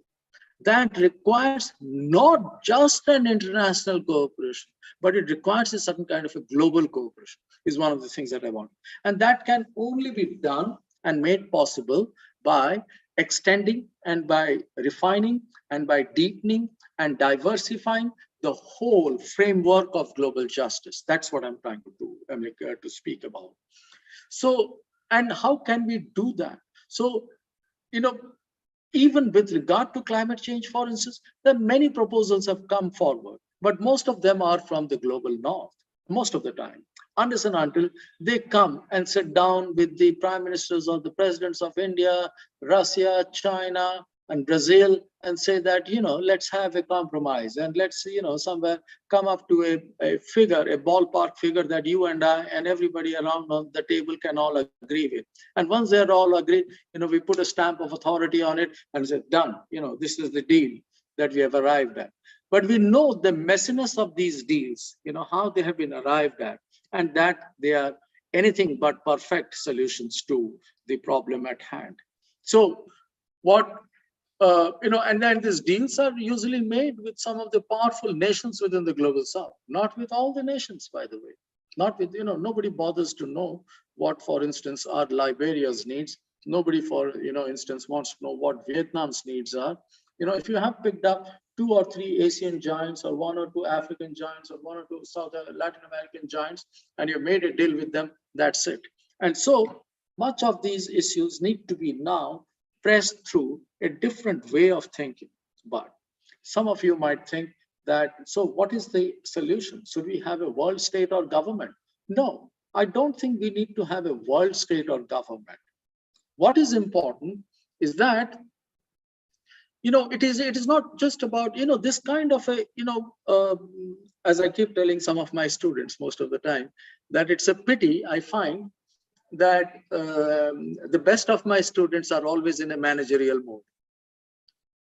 that requires not just an international cooperation, but it requires a certain kind of a global cooperation, is one of the things that I want. And that can only be done and made possible by extending and by refining and by deepening and diversifying the whole framework of global justice. That's what I'm trying to do, to speak about. So, and how can we do that? So, even with regard to climate change, for instance, there are many proposals have come forward, but most of them are from the global north, most of the time, unless and until they come and sit down with the prime ministers or the presidents of India, Russia, China, and Brazil, and say that, let's have a compromise, and let's, somewhere come up to a figure, a ballpark figure that you and I and everybody around on the table can all agree with. And once they're all agreed, we put a stamp of authority on it and say, done, this is the deal that we have arrived at. But we know the messiness of these deals, how they have been arrived at, and that they are anything but perfect solutions to the problem at hand. So and then these deals are usually made with some of the powerful nations within the global south, not with all the nations, by the way. Not with, nobody bothers to know what, for instance, are Liberia's needs. Nobody, for instance, wants to know what Vietnam's needs are. If you have picked up 2 or 3 Asian giants, or 1 or 2 African giants, or 1 or 2 Latin American giants, and you made a deal with them, that's it. And so much of these issues need to be now pressed through a different way of thinking. But some of you might think that, so what is the solution? Should we have a world state or government? No, I don't think we need to have a world state or government. What is important is that it is not just about, this kind of a, as I keep telling some of my students most of the time, that it's a pity I find that the best of my students are always in a managerial mode.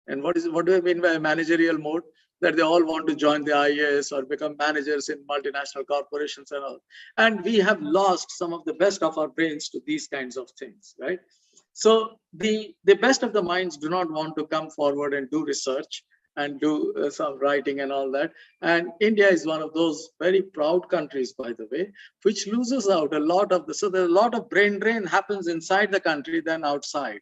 And what do I mean by a managerial mode? That they all want to join the IAS or become managers in multinational corporations and all. And we have lost some of the best of our brains to these kinds of things, right? So the best of the minds do not want to come forward and do research and do some writing and all that. And India is one of those very proud countries, by the way, which loses out a lot of so there's a lot of brain drain happens inside the country than outside.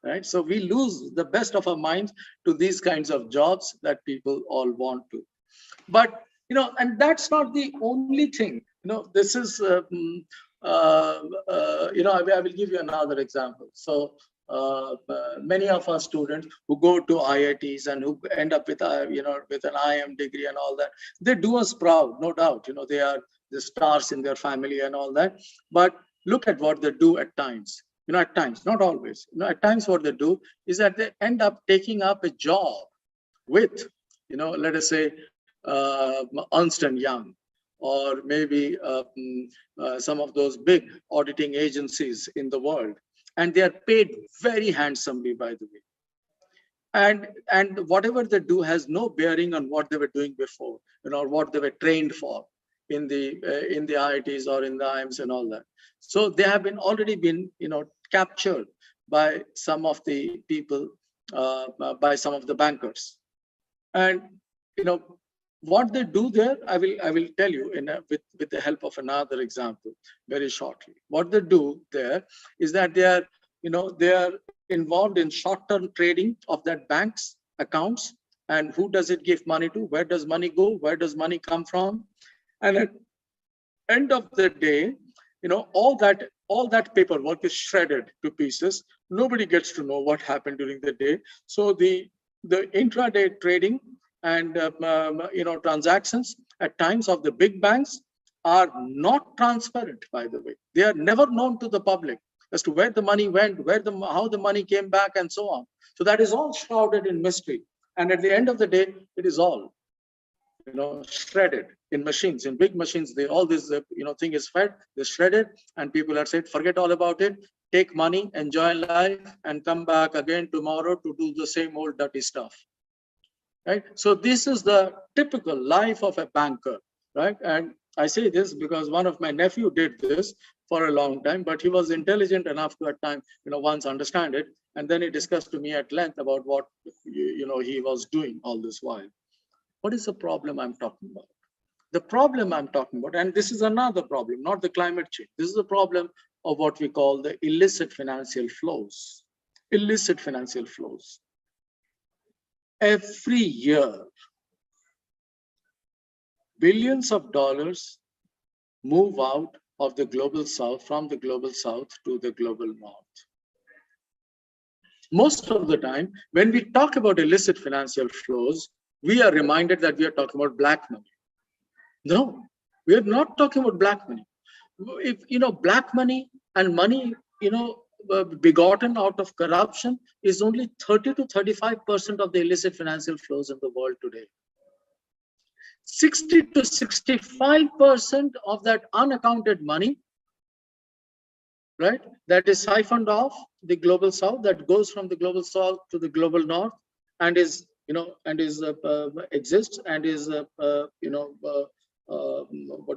Right, so we lose the best of our minds to these kinds of jobs that people all want to. But and that's not the only thing. This is I will give you another example. So many of our students who go to IITs and who end up with with an IM degree and all that, they do us proud, no doubt. They are the stars in their family and all that. But look at what they do at times. At times, not always. At times what they do is that they end up taking up a job with, let us say, Ernst & Young, or maybe some of those big auditing agencies in the world. And they are paid very handsomely, by the way. And whatever they do has no bearing on what they were doing before, or what they were trained for in the IITs or in the IIMs and all that. So they have already been captured by some of the people, by some of the bankers. And what they do there, I will tell you with the help of another example very shortly. What they do there is that they are involved in short-term trading of that bank's accounts. And who does it give money to? Where does money go? Where does money come from? And at end of the day, all that paperwork is shredded to pieces. Nobody gets to know what happened during the day. So the intraday trading and transactions at times of the big banks are not transparent, by the way. They are never known to the public as to where the money went, how the money came back, and so on. So that is all shrouded in mystery. And at the end of the day, it is all shredded in machines, in big machines. All this thing is fed, they shredded, and people are said, forget all about it, take money, enjoy life, and come back again tomorrow to do the same old dirty stuff. Right? So this is the typical life of a banker, right? And I say this because one of my nephew did this for a long time, but he was intelligent enough to at time, once understand it, and then he discussed to me at length about what he was doing all this while. What is the problem I'm talking about? The problem I'm talking about, and this is another problem, not the climate change. This is the problem of what we call the illicit financial flows. Illicit financial flows. Every year, billions of dollars move out of the global south, from the global south to the global north. Most of the time, when we talk about illicit financial flows, we are reminded that we are talking about black money. No, we are not talking about black money. If black money and money, begotten out of corruption is only 30 to 35% of the illicit financial flows in the world today. 60 to 65% of that unaccounted money, right, that is siphoned off the global south, that goes from the global south to the global north, and is exists and is what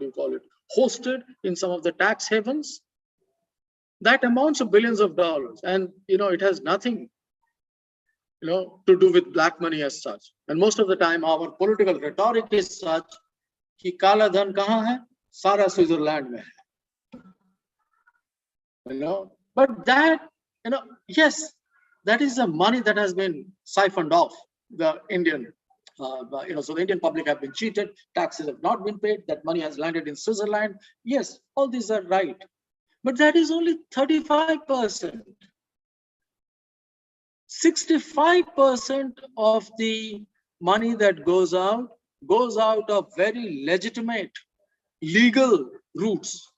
do you call it, hosted in some of the tax havens. That amounts to billions of dollars, and it has nothing to do with black money as such. And most of the time our political rhetoric is such कि काला धन कहाँ है? सारा Switzerland में है. But that, yes, that is the money that has been siphoned off the Indian, so the Indian public have been cheated, taxes have not been paid, that money has landed in Switzerland. Yes, all these are right. But that is only 35%. 65% of the money that goes out of very legitimate, legal routes.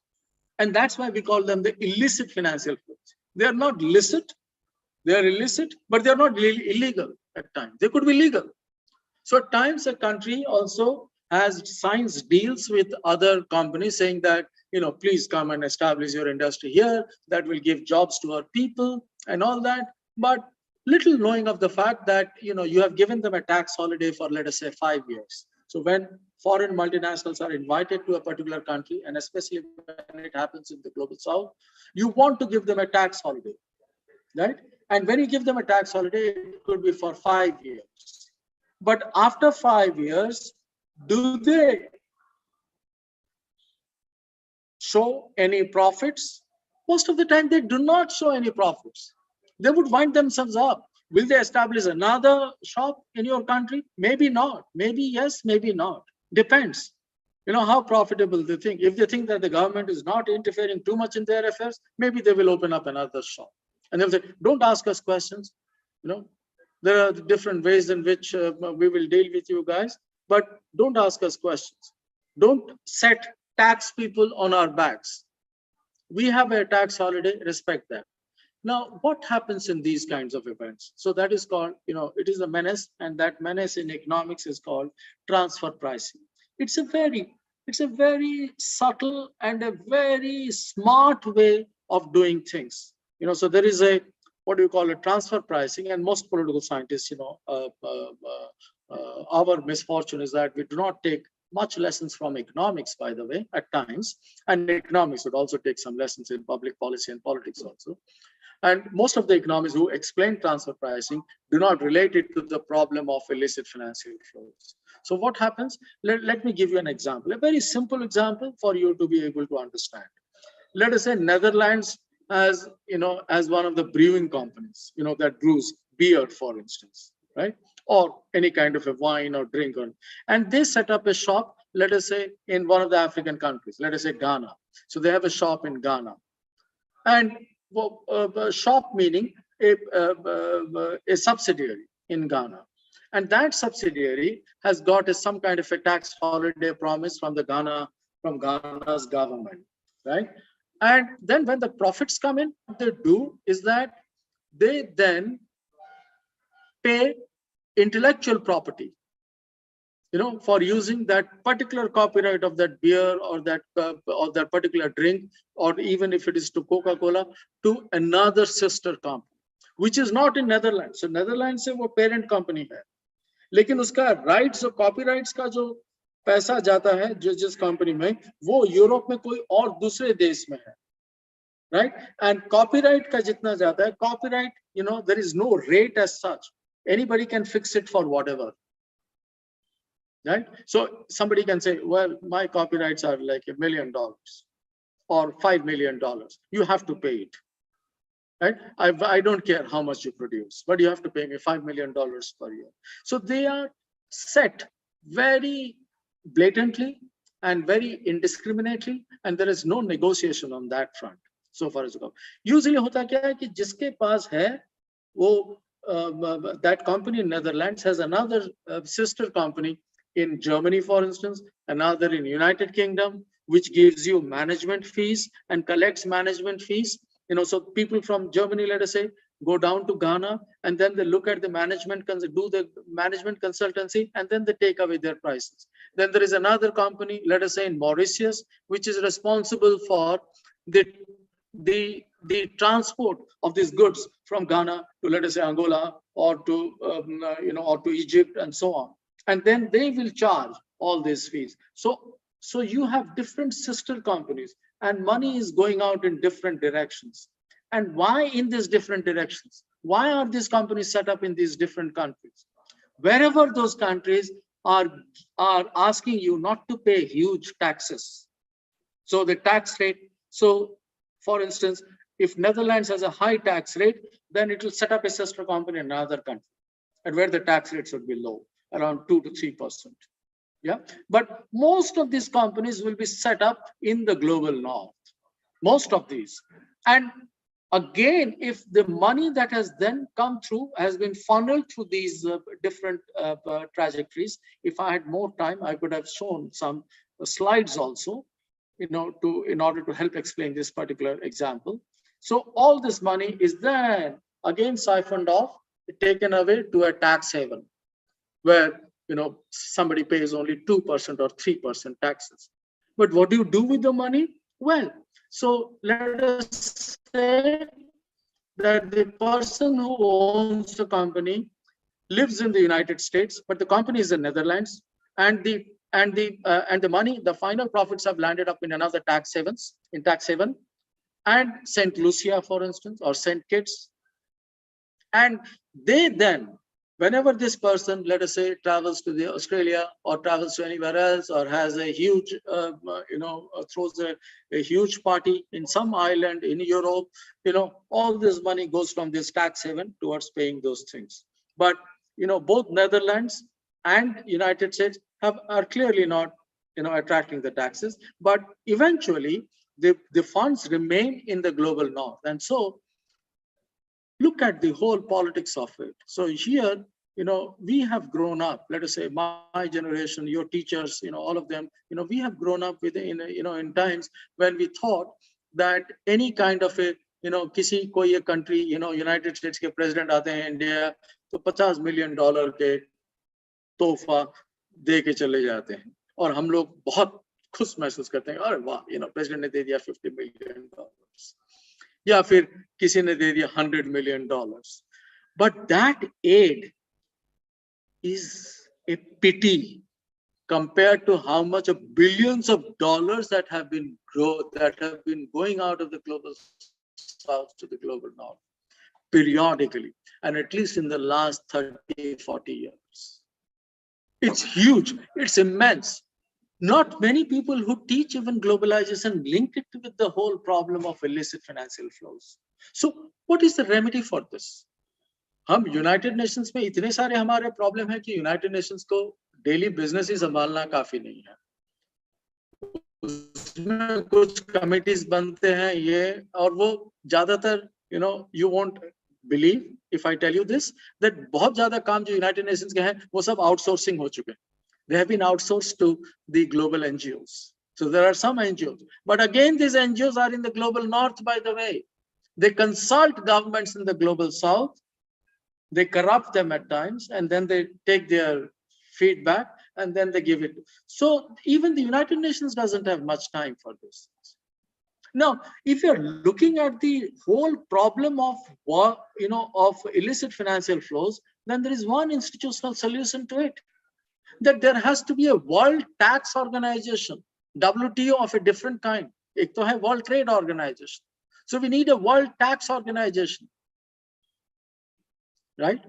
And that's why we call them the illicit financial flows. They are not licit, they are illicit, but they are not really illegal. at times. They could be legal. So at times a country also signs deals with other companies saying that, please come and establish your industry here. That will give jobs to our people and all that. But little knowing of the fact that, you have given them a tax holiday for, let us say, 5 years. So when foreign multinationals are invited to a particular country, and especially when it happens in the global south, you want to give them a tax holiday, right? And when you give them a tax holiday, it could be for 5 years. But after 5 years, do they show any profits? Most of the time, they do not show any profits. They would wind themselves up. Will they establish another shop in your country? Maybe not. Maybe yes, maybe not. Depends. How profitable they think. If they think that the government is not interfering too much in their affairs, maybe they will open up another shop. And they'll say, don't ask us questions. There are different ways in which we will deal with you guys, but don't ask us questions. Don't set tax people on our backs. We have a tax holiday, respect that. Now, what happens in these kinds of events? So that is called, it is a menace, and that menace in economics is called transfer pricing. It's a very subtle and a very smart way of doing things. So there is a, what do you call it, transfer pricing, and most political scientists, our misfortune is that we do not take much lessons from economics, by the way, at times, and economics would also take some lessons in public policy and politics also. And most of the economists who explain transfer pricing do not relate it to the problem of illicit financial flows. So what happens? Let me give you an example, a very simple example for you to be able to understand. Let us say Netherlands as one of the brewing companies, that brews beer, for instance, right? Or any kind of a wine or drink, and they set up a shop, let us say, in one of the African countries, let us say Ghana. So they have a shop in Ghana, and shop meaning a subsidiary in Ghana, and that subsidiary has got some kind of a tax holiday promise from Ghana's government, right? And then when the profits come in, what they do is that they then pay intellectual property, for using that particular copyright of that beer or that particular drink, or even if it is to Coca-Cola, to another sister company, which is not in Netherlands. So Netherlands से वो parent company है, लेकिन उसका rights और copyrights का जो पैसा जाता है जिस company में, वो यूरोप में कोई और दूसरे देश में है, right? And copyright का जितना जाता है, copyright, there is no rate as such. Anybody can fix it for whatever. Right? So somebody can say, well, my copyrights are like $1 million or $5 million. You have to pay it. Right? I don't care how much you produce, but you have to pay me $5 million per year. So they are set very blatantly and very indiscriminately, and there is no negotiation on that front. So far as it goes. Usually होता क्या है कि जिसके पास है वो that company in Netherlands has another sister company in Germany, for instance, another in United Kingdom, which gives you management fees and collects management fees. So people from Germany, let us say, go down to Ghana, and then they look at the management, do the management consultancy, and then they take away their prices. Then there is another company, let us say in Mauritius, which is responsible for the transport of these goods from Ghana to, let us say, Angola, or to or to Egypt, and so on. And then they will charge all these fees. So you have different sister companies, and money is going out in different directions. And why in these different directions? Why are these companies set up in these different countries? Wherever those countries are asking you not to pay huge taxes. So the tax rate, so for instance, if Netherlands has a high tax rate, then it will set up a sister company in another country, and where the tax rates would be low, around 2 to 3%. Yeah, but most of these companies will be set up in the global north. Most of these. And again, if the money that has then come through has been funneled through these different trajectories, if I had more time, I could have shown some slides also, in order to help explain this particular example. So all this money is then again siphoned off taken away to a tax haven where somebody pays only 2% or 3% taxes. But what do you do with the money? Well, so let us say that the person who owns the company lives in the United States, but the company is in Netherlands, and the money, the final profits have landed up in another tax haven, and St. Lucia, for instance, or St. Kitts, and they then, whenever this person, let us say, travels to the Australia or travels to anywhere else, or has a huge, throws a huge party in some island in Europe, all this money goes from this tax haven towards paying those things. But both Netherlands and United States are clearly not attracting the taxes, but eventually the funds remain in the global north. And so look at the whole politics of it. So here, we have grown up, let us say my generation, your teachers, all of them, we have grown up with, in times when we thought that any kind of a, kisi koi a country, United States ke president aate hain India, to $50 million के तोहफा दे के चले जाते हैं, और हम लोग बहुत खुश महसूस करते हैं, अरे वाह, प्रेसिडेंट ने दे दिया $50 million, या फिर किसी ने दे दिया $100 million. But that aid is a pity compared to how much of billions of dollars that have been going out of the global south to the global north periodically, and at least in the last 30, 40 years. It's huge, it's immense. Not many people who teach even globalization link it with the whole problem of illicit financial flows. So what is the remedy for this? हम United Nations में इतने सारे हमारे problem है कि United Nations को daily business ही संभालना काफी नहीं है. उसमें कुछ कमिटीज बनते हैं ये, और वो ज्यादातर you won't believe if I tell you this, that बहुत ज्यादा काम जो यूनाइटेड नेशंस के हैं वो सब आउटसोर्सिंग हो चुके हैं. They have been outsourced to the global NGOs. So there are some NGOs, but again, these NGOs are in the global north, by the way. They consult governments in the global south. They corrupt them at times, and then they take their feedback and then they give it. So even the United Nations doesn't have much time for this. Now, if you're looking at the whole problem of of illicit financial flows, then there is one institutional solution to it. That there has to be a World Tax Organization, WTO of a different kind. एक तो है World Trade Organization. So we need a World Tax Organization, right?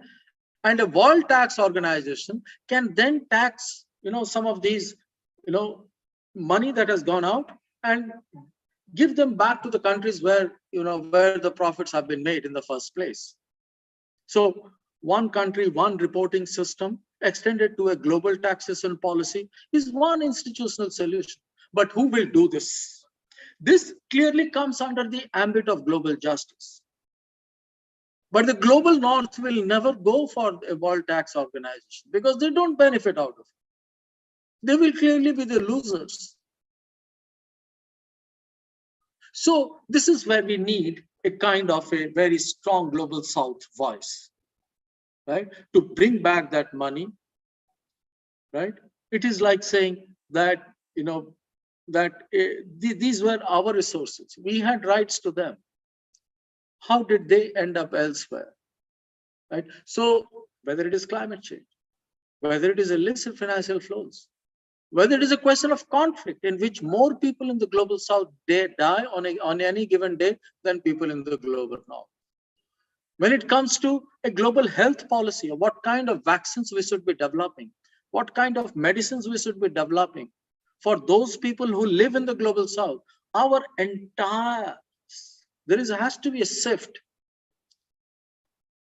And a World Tax Organization can then tax, some of these, money that has gone out and give them back to the countries where, where the profits have been made in the first place. So one country, one reporting system extended to a global taxation policy is one institutional solution. But who will do this? This clearly comes under the ambit of global justice. But the global north will never go for a World Tax Organization because they don't benefit out of it. They will clearly be the losers. So this is where we need a kind of a very strong global south voice, right? To bring back that money, right? It is like saying that, these were our resources. We had rights to them. How did they end up elsewhere, right? So whether it is climate change, whether it is illicit financial flows, whether it is a question of conflict in which more people in the global south die on any given day than people in the global north. When it comes to a global health policy, or what kind of vaccines we should be developing, what kind of medicines we should be developing for those people who live in the global south, our entire, has to be a shift.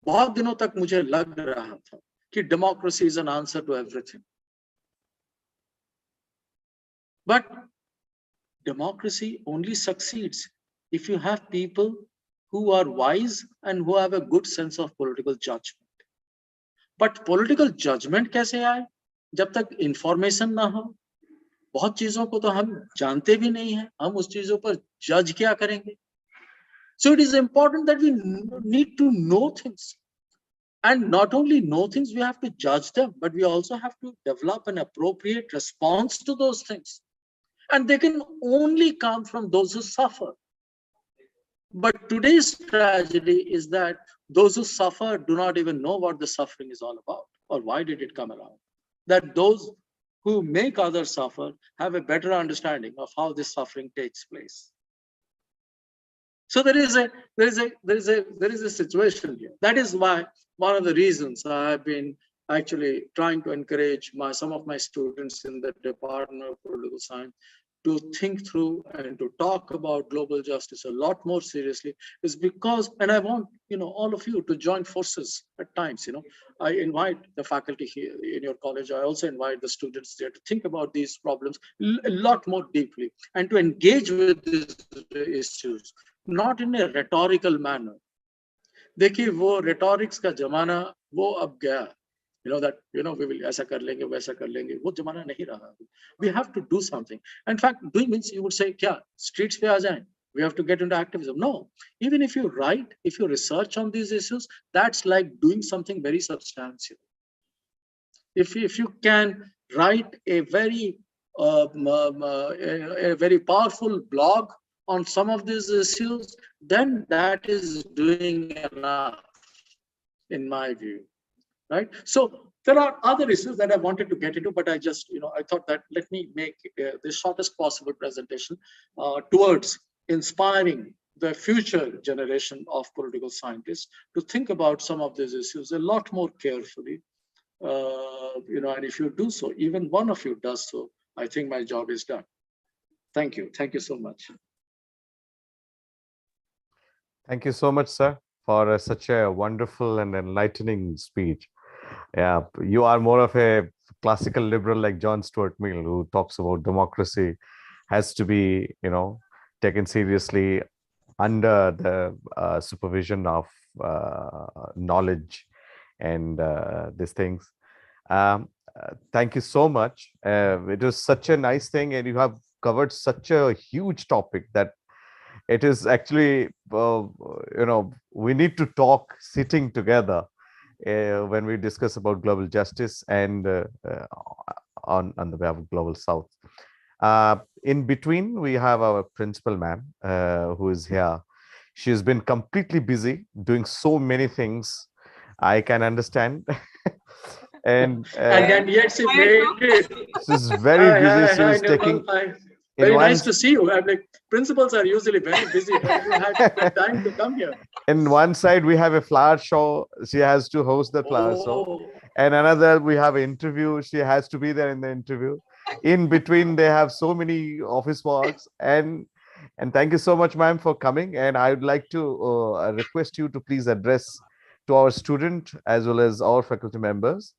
बहुत दिनों तक मुझे लग रहा था कि democracy is an answer to everything. But democracy only succeeds if you have people who are wise and who have a good sense of political judgment. But political judgment कैसे आए जब तक information ना हो? बहुत चीजों को तो हम जानते भी नहीं हैं, हम उस चीजों पर जज क्या करेंगे? So it is important that we need to know things. And not only know things, we have to judge them, but we also have to develop an appropriate response to those things. And they can only come from those who suffer. But today's tragedy is that those who suffer do not even know what the suffering is all about or why did it come around. That those who make others suffer have a better understanding of how this suffering takes place. So there is a situation here. That is why one of the reasons I have been actually trying to encourage some of my students in the Department of Political Science to think through and to talk about global justice a lot more seriously is because, and I want all of you to join forces at times. I invite the faculty here in your college. I also invite the students there to think about these problems a lot more deeply and to engage with these issues, not in a rhetorical manner. देखिए वो rhetorics का जमाना वो अब गया. That we will ऐसा कर लेंगे वैसा कर लेंगे, वो जमाना नहीं रहा. We have to do something. In fact, doing means you would say क्या streets पे आ जाएं, we have to get into activism. No, even if you write, if you research on these issues, that's like doing something very substantial. If you can write a very powerful blog on some of these issues, then that is doing enough, in my view, right? So there are other issues that I wanted to get into, but I just, I thought that let me make the shortest possible presentation towards inspiring the future generation of political scientists to think about some of these issues a lot more carefully. And if you do so, even one of you does so, I think my job is done. Thank you. Thank you so much. Thank you so much, sir, for such a wonderful and enlightening speech. Yeah, you are more of a classical liberal like John Stuart Mill, who talks about democracy has to be, taken seriously under the supervision of knowledge and these things. Thank you so much. It was such a nice thing, and you have covered such a huge topic that it is actually, we need to talk sitting together when we discuss about global justice and on the behalf of Global South. In between, we have our principal ma'am who is here. She has been completely busy doing so many things. I can understand. and yet she made it. She's very busy. She was taking. Very nice to see you. I'm like, principals are usually very busy, but you had time to come here. In one side, we have a flower show. She has to host the flower show. And another, we have an interview. She has to be there in the interview. In between, they have so many office works. And thank you so much, ma'am, for coming. And I would like to request you to please address to our student as well as our faculty members